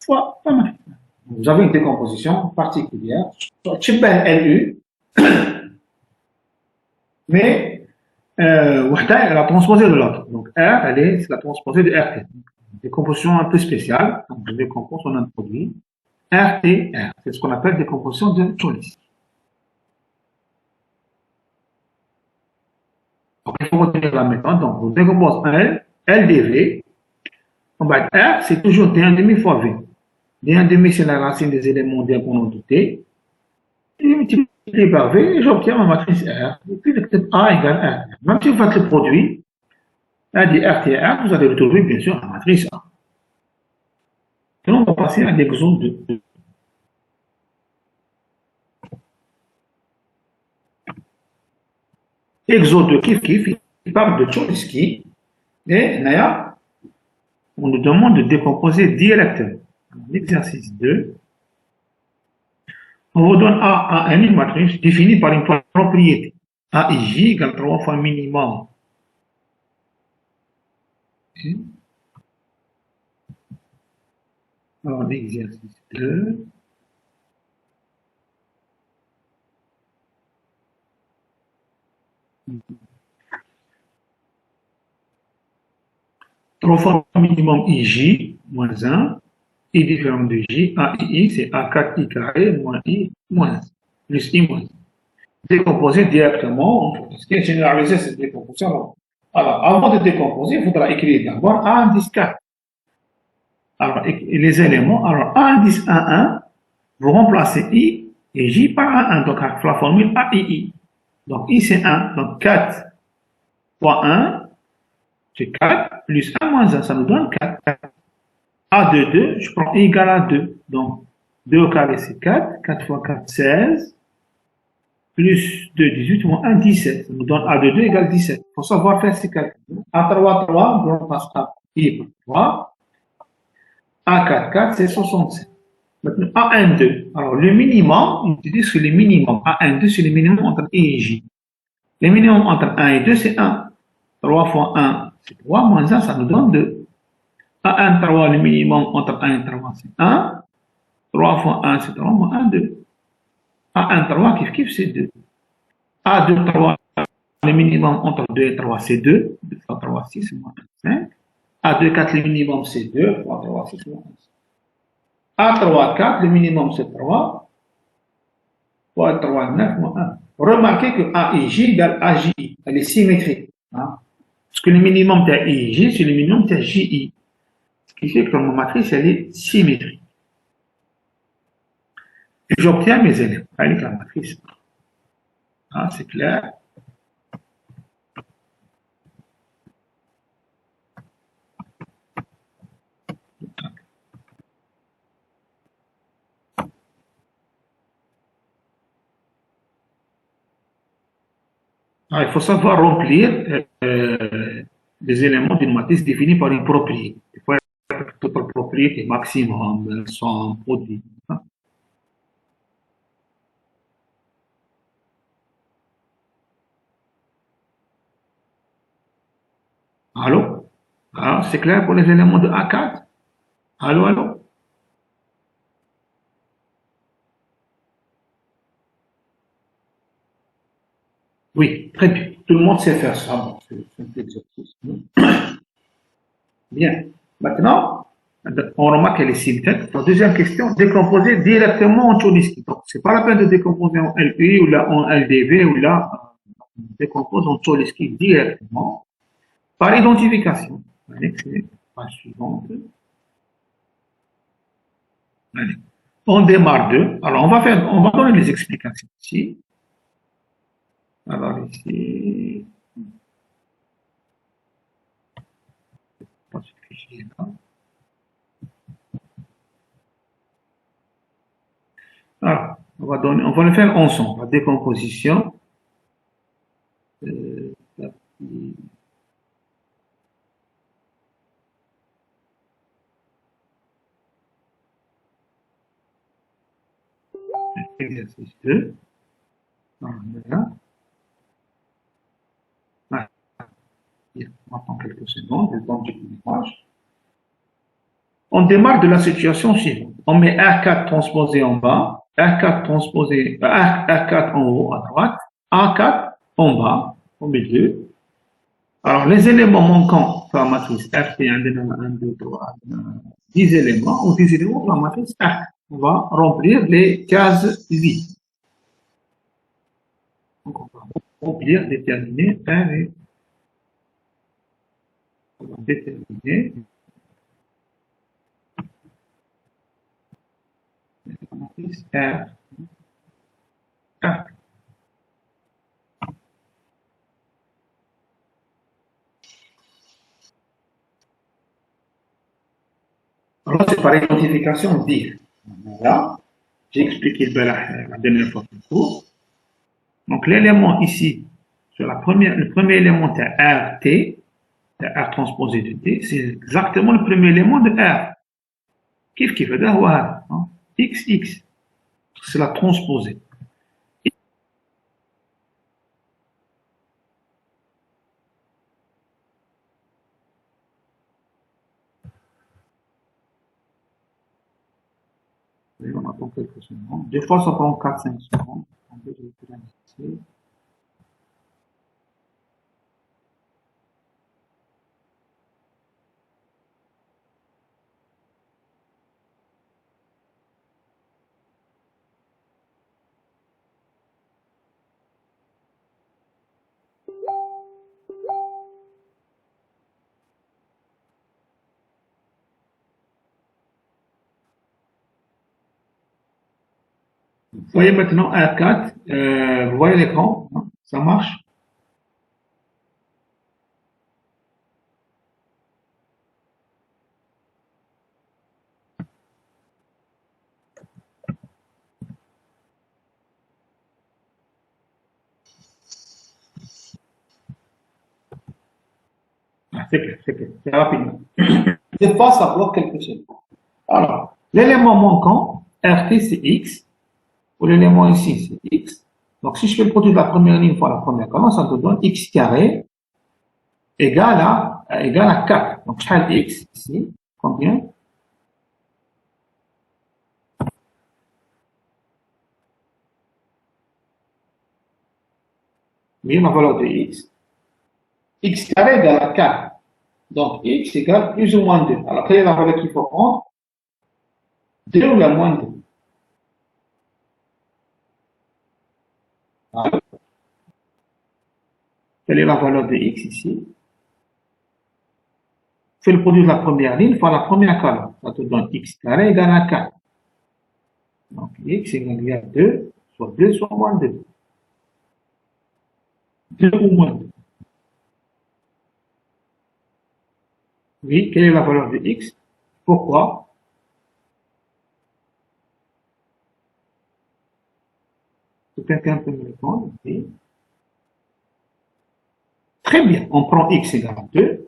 fois la matrice. Vous avez une décomposition particulière. Tu LU, mais elle a transposé de l'autre. Donc, R, c'est la transposée de RT. Décomposition un peu spéciale. Donc, je décompose, on introduit R et R. C'est ce qu'on appelle décomposition de Cholinsky. Donc, il faut retenir la méthode. Donc, on décompose L, LDV. R, c'est toujours D1 fois V. D1 c'est la racine des éléments diagonaux de T. Et je multiplie par V et j'obtiens ma matrice R. Et puis, A égale R. Même si vous faites le produit, A dit RTR, vous allez retrouver bien sûr la matrice A. Et on va passer à l'exemple 2. Exo 2 kif, il parle de Chomsky. Et là, on nous demande de décomposer directement. L'exercice 2. On vous donne A une matrice définie par une propriété. A et J égale 3 fois minimum. Alors, l'exercice 2. Trois fois minimum IJ moins 1 I différent de J, A et I, c'est A4I carré moins I moins 1, plus I moins 1. Décomposer directement, ce qui est généralisé, cette décomposition. Alors, avant de décomposer, il faudra écrire d'abord A indice 4. Alors, les éléments, alors A indice 1, 1, vous remplacez I et J par 1, 1. Donc, la formule A et I. Donc, I c'est 1. Donc, 4 fois 1, c'est 4, plus 1 moins 1, ça nous donne 4. A de 2, je prends I égale à 2. Donc, 2 au carré, c'est 4. 4 fois 4, 16. Plus 2, 18, moins 1, 17. Ça nous donne A de 2 égale 17. Il faut savoir faire ces calculs. A3, 3, on passe à I par 3. A4, 4, c'est 67. Maintenant, A1, 2. Alors, le minimum, on utilise que le minimum. A1, 2, c'est le minimum entre I et J. Le minimum entre 1 et 2, c'est 1. 3 fois 1, c'est 3, moins 1, ça nous donne 2. A1, 3, le minimum entre 1 et 3, c'est 1. 3 fois 1, c'est 3, moins 1, 2. A1, 3, c'est 2. A2, 3, le minimum entre 2 et 3, c'est 2. 2 fois 3, 6, moins 1, 5. A2, 4, le minimum, c'est 2. Fois 3, 6, moins 1. A3, 4, le minimum, c'est 3. Fois 3, 9, moins 1. Remarquez que A et J égale AJI. Elle est symétrique. Hein? Parce que le minimum de I et J, c'est le minimum de JI. Ce qui fait que dans ma matrice, elle est symétrique. Et j'obtiens mes éléments avec la matrice. Ah, c'est clair. Alors, il faut savoir remplir les éléments d'une matrice définie par une propriété. Il faut être toute propriété maximum, somme, produit. Allô? Alors, c'est clair pour les éléments de A4? Allô, allô? Oui, très bien. Tout le monde sait faire ça. Bon, c'est un exercice. Bien. Maintenant, on remarque qu'elle est simultanément. La deuxième question, décomposer directement en Chomsky. Donc, c'est pas la peine de décomposer en LPI ou là en LDV ou là, on décompose en Chomsky directement par identification. Allez, c'est la suivante. Allez. On démarre de. Alors, on va donner les explications ici. Alors, ici. Pas ce fichier là. Alors, on va le faire ensemble, la décomposition. Exercice 2. Voilà. Voilà. On attend quelques secondes, le temps du démarrage. On démarre de la situation suivante. On met R4 transposé en bas, R4 transposé, R4 en haut à droite, A4 en bas, au milieu. Alors, les éléments manquants pour la matrice F, c'est 1, 2, 3, 10 éléments, ou 10 éléments pour la matrice F. On va remplir les cases vides. Donc, on va remplir, déterminer R et on va déterminer la matrice R. R. Alors, c'est par identification dire. Voilà. J'ai expliqué la dernière fois. Donc, l'élément ici, sur le premier élément de RT, de R transposé de T, c'est exactement le premier élément de R. Qui veut dire hein? X, X. C'est la transposée. On attend quelques secondes. Des fois, ça prend 4-5 secondes. Vous voyez maintenant R4, vous voyez l'écran, hein, ça marche. C'est clair, c'est rapide. Des fois, ça bloque quelque chose. Alors, l'élément manquant, RT, c'est X, ou l'élément ici, c'est X. Donc, si je fais le produit de la première ligne fois la première colonne, ça te donne X carré égale à 4. Donc, je fais X ici, combien? Oui, ma valeur de X. X carré égale à 4. Donc, X égale plus ou moins 2. Alors, quelle est la valeur qu'il faut prendre? 2 ou la moins 2. Alors, quelle est la valeur de X ici? Fais le produit de la première ligne fois la première colonne. Ça te donne X carré égale à 4. Donc, X égale à 2, soit 2, soit moins 2. 2 ou moins 2. Oui, quelle est la valeur de X? Pourquoi? Quelqu'un peut me répondre? Oui. Très bien, on prend X égale à 2,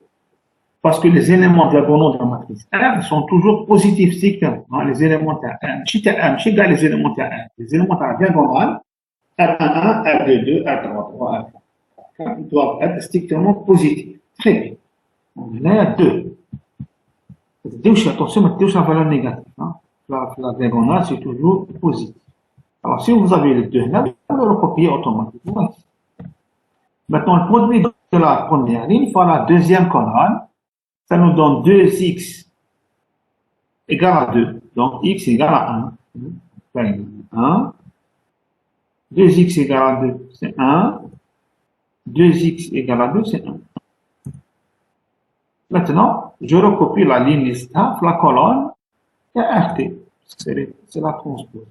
parce que les éléments diagonaux de la matrice R sont toujours positifs strictement. Hein, les éléments de R, je égale les éléments de R. Les éléments de la diagonale, R11, R22, R33, R4, ils doivent être strictement positifs. Très bien. On est à 2. Attention, mais la valeur négative. Hein. La diagonale, c'est toujours positif. Alors, si vous avez le 2 là, vous le recopiez automatiquement. Maintenant, le produit de la première ligne fois la deuxième colonne, ça nous donne 2x égale à 2. Donc, x égale à 1. 1. 2x égale à 2, c'est 1. 2x égale à 2, c'est 1. Maintenant, je recopie la ligne staff, la colonne, et RT. C'est la transposée.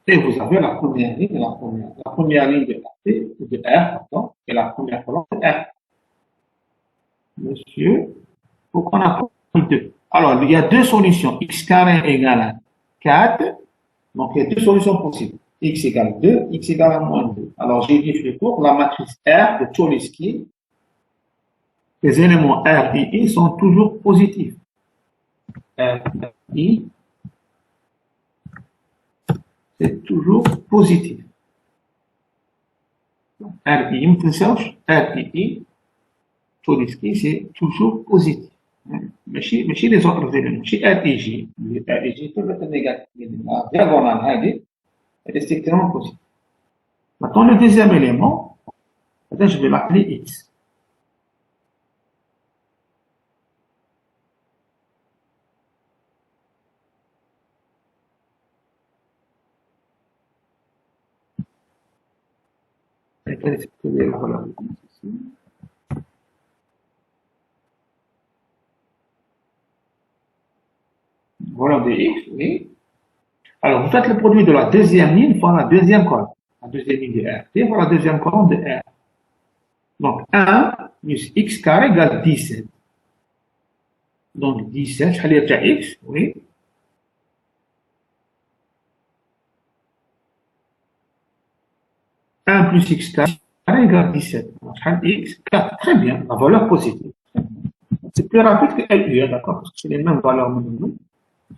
Et vous avez la première ligne, la première ligne de RT, de R, pardon, et la première colonne de R. Monsieur, faut qu'on apprenne deux. Alors, il y a deux solutions. X carré égale à 4. Donc, il y a deux solutions possibles. X égale 2, X égale à moins 2. Alors, j'ai dit le cours, la matrice R de Cholesky, les éléments R et I sont toujours positifs. R et I, c'est toujours positif. R et I, R et I, Cholesky, c'est toujours positif. Mais chez les autres éléments, chez R et J, R et J peuvent être négatifs. La diagonale, elle est strictement positive. Maintenant, le deuxième élément, je vais l'appeler X. Quelle est la valeur de X ici? Valeur de X, oui. Alors, vous faites le produit de la deuxième ligne fois la deuxième colonne. La deuxième ligne de R, fois la deuxième colonne de R. Donc, 1 plus X carré égale 17. Donc, 17, je vais dire X, oui. 1 plus x carré égale 17. X, 4, très bien, la valeur positive. C'est plus rapide que LU, hein, d'accord, parce que c'est les mêmes valeurs minimum.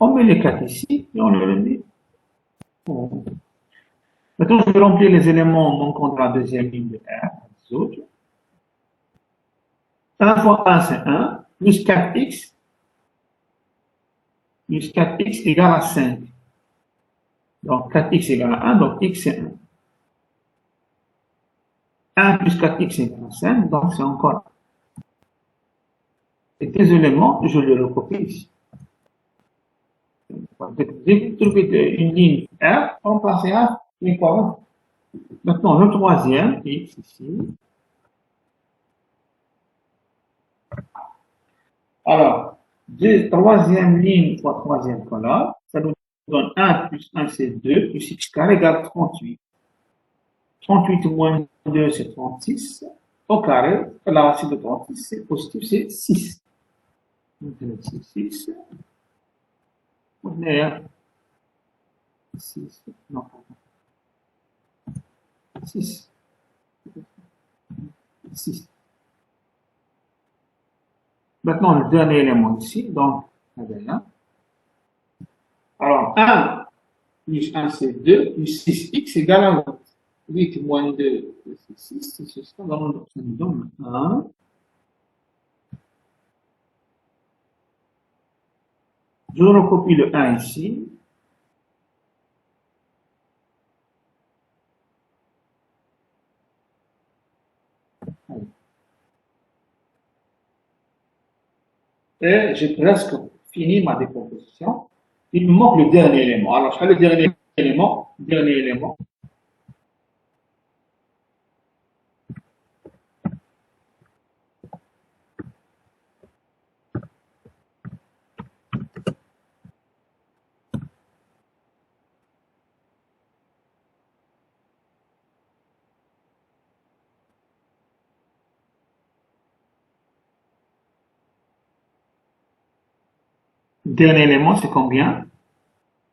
On met les 4 ici et on les remet. Bon. Maintenant, je vais remplir les éléments manquants de la deuxième ligne de R, les autres. 1 fois 1, c'est 1, plus 4x, plus 4x égale à 5. Donc 4x égale à 1, donc x c'est 1. 1 plus 4x égale à 5, donc c'est encore 1. Et deux éléments, je les recopie ici. Dès que vous trouvez une ligne R, on passe à une colonne. Maintenant, le troisième, x ici. Alors, troisième ligne fois troisième colonne, ça nous donne 1 plus 1, c'est 2, plus x carré égale 38. 38 moins 2, c'est 36. Au carré, la racine de 36, c'est positif, c'est 6. Donc, c'est 6. On est à 6. Non, 6. 6. Maintenant, le dernier élément ici, donc, là. Alors, 1 plus 1, c'est 2, plus 6x égale à 8. 8 moins 2, c'est 6, c'est ça, ça nous donne 1. Je recopie le 1 ici. Et j'ai presque fini ma décomposition. Il me manque le dernier élément. Alors, je fais le dernier élément. Dernier élément. Dernier élément, c'est combien?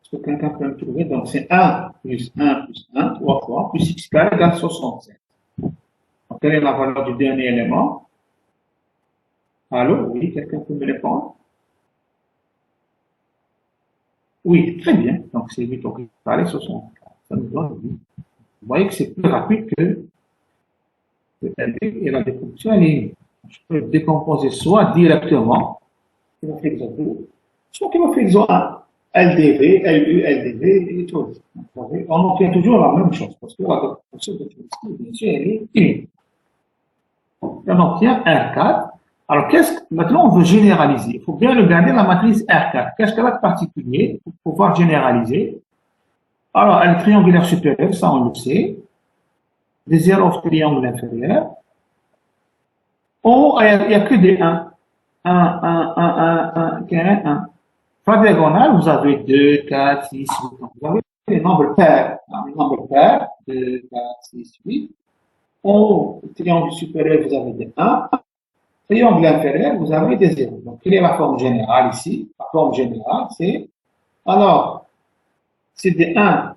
Est-ce que quelqu'un peut me trouver? Donc, c'est 1 plus 1 plus 1, 3 fois, plus x carré égale 67. Donc, quelle est la valeur du dernier élément? Allô? Oui, quelqu'un peut me répondre? Oui, très bien. Donc, c'est 8 au carré 64. Ça nous donne 8. Vous voyez que c'est plus rapide que le LD et la décomposition à ligne. Je peux décomposer soit directement, qui me fait exo soit qui me fait exo 1. LDV, LU, LDV et tout. On obtient toujours la même chose parce que la décomposition de bien sûr, elle est unique. On obtient R4. Alors, maintenant, on veut généraliser. Il faut bien regarder la matrice R4. Qu'est-ce qu'elle a de particulier pour pouvoir généraliser? Alors, elle est triangulaire supérieure, ça on le sait. Des zéros au triangle inférieur. Oh, il n'y a que des 1. 1, 1, 1, 1, 1, 1. Par diagonale, vous avez 2, 4, 6, 8. Donc, vous avez les nombres pairs. Les nombres pairs, 2, 4, 6, 8. Au triangle supérieur, vous avez des 1. Triangle inférieur, vous avez des 0. Donc, quelle est la forme générale ici? La forme générale, c'est, alors, c'est des 1.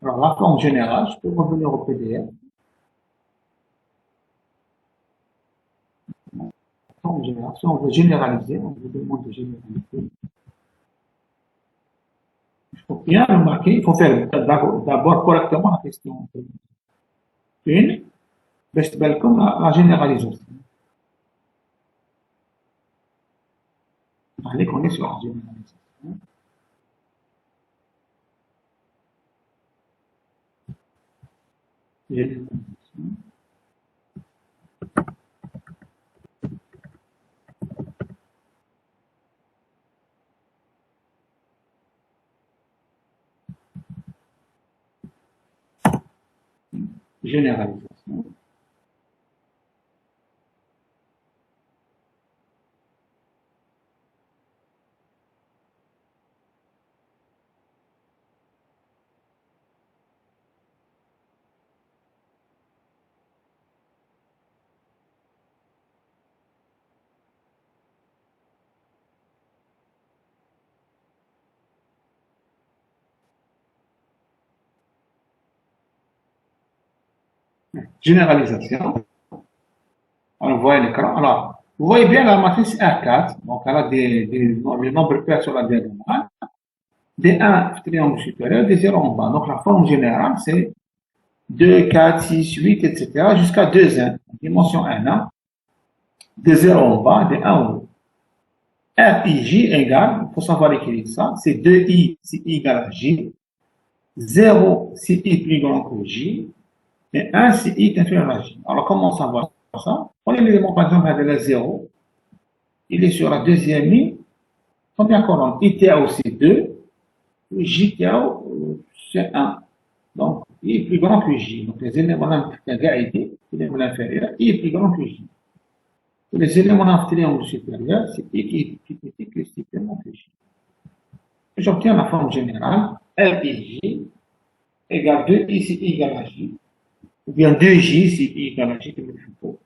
Alors, la forme générale, je peux revenir au PDF. La forme générale, si on veut généraliser, on vous demande de généraliser. Il faut bien remarquer, il faut faire d'abord correctement la question. Une, best welcome, la généralisation. Allez, qu'on est sur la généralisation. Généralisation. Généralisation. Généralisation. On voit l'écran. Alors, vous voyez bien la matrice R4. Donc, elle a le nombre pair sur la diagonale. Des 1 triangle supérieur, des 0 en bas. Donc, la forme générale, c'est 2, 4, 6, 8, etc. jusqu'à 2 1. Dimension 1, des 0 en bas, des 1 en haut. R, I, J égale, il faut savoir écrire ça, c'est 2I si I égale à J, 0 si I plus grand que J, et 1 si I est inférieur à J. Alors, comment savoir ça? Prenez l'élément, par exemple, avec la 0. Il est sur la deuxième ligne. Première colonne, ITA aussi 2, JTA c'est 1. Donc, I est plus grand que J. Donc, les éléments inférieurs, l'élément inférieur, I est plus grand que J. Les éléments d'un triangle supérieur, c'est I qui est plus petit que supérieur que J. J'obtiens la forme générale, R I J égale 2I si I égale à J, ou bien 2J si I égale à J, comme il faut.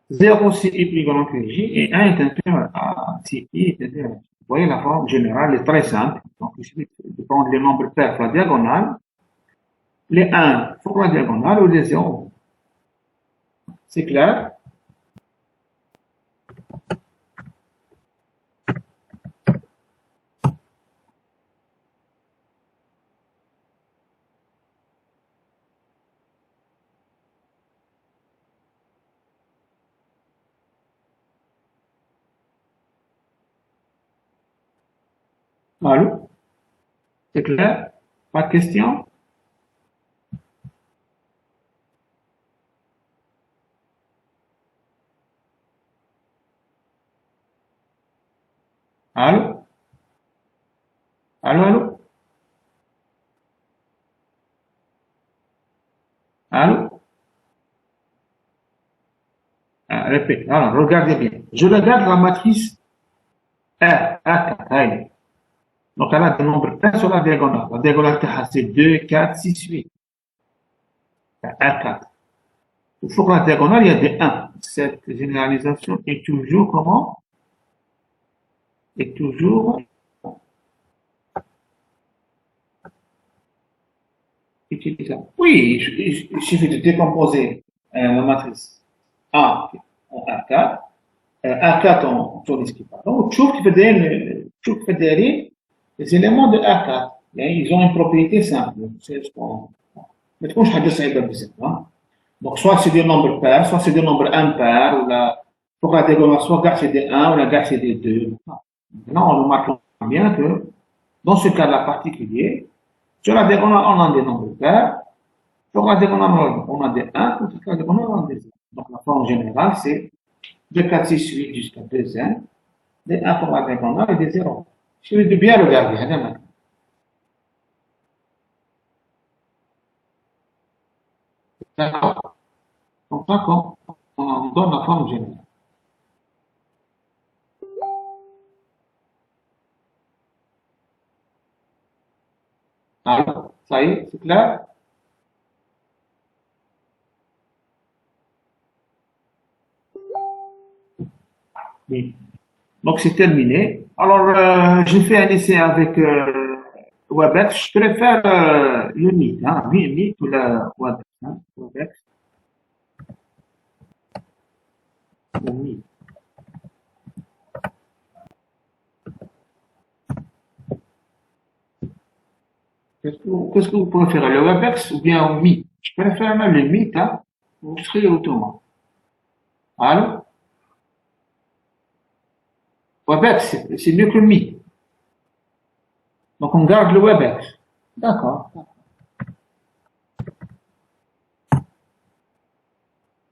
0 si I plus grand que J, et 1 est inférieur à si I est inférieur à J. Vous voyez, la forme générale est très simple. Donc, il suffit de prendre les nombres pairs sur la diagonale, les 1 sur la diagonale ou les 0. C'est clair? Allô? C'est clair? Pas de question? Allô? Allô, allô? Allô? Répète. Alors, regardez bien. Je regarde la matrice R, R4. Donc, elle a des nombres pairs sur la diagonale. La diagonale, c'est 2, 4, 6, 8. R4. Il faut que la diagonale, il y a des 1. Cette généralisation est toujours comment? Est toujours utilisable. Oui, il suffit de décomposer la matrice A en A4. A4 en sollicitateur. Donc, تشوف كدايرين les éléments de A4. يعني ils ont une propriété simple. C'est ce qu'on ما تكونش حاجة صعيبة بزاف. Donc, soit c'est des nombres pairs, soit c'est des nombres impairs, ou la, pour la diagonale, soit gars c'est des 1, ou la gars c'est des 2. Maintenant, on remarque bien que, dans ce cas-là particulier, sur la diagonale, on a des nombres pairs, sur la diagonale, on a des 1, sur la diagonale, on a des 0. Donc, la forme générale, c'est 2, 4, 6, 8 jusqu'à 2, 1, des 1 pour la diagonale et des 0. Il suffit de bien regarder. D'accord. Donc, ça, on donne la forme générale. Alors, ça y est, c'est clair? Oui. Donc, c'est terminé. Alors, j'ai fait un essai avec WebEx. Je préfère le Meet, hein, oui, Meet ou le WebEx. Hein, WebEx, le Meet. Qu'est-ce que vous préférez, le WebEx ou bien le Meet? Je préfère même le Meet, hein, vous serez autrement. Alors, WebEx, c'est mieux que le Meet. Donc, on garde le WebEx. D'accord.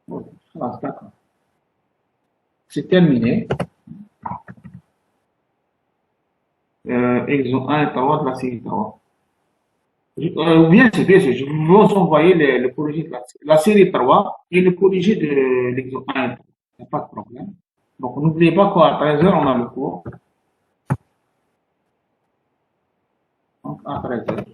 Bon, d'accord. C'est terminé. Exemple 1 et 3 de la série 3. Bien sûr, je vais vous envoyer le corrigé de la série 3 et le corrigé de l'exemple 1 et 3. Il n'y a pas de problème. Donc, n'oubliez pas qu'à 13h, on a le cours. Donc, à 13h.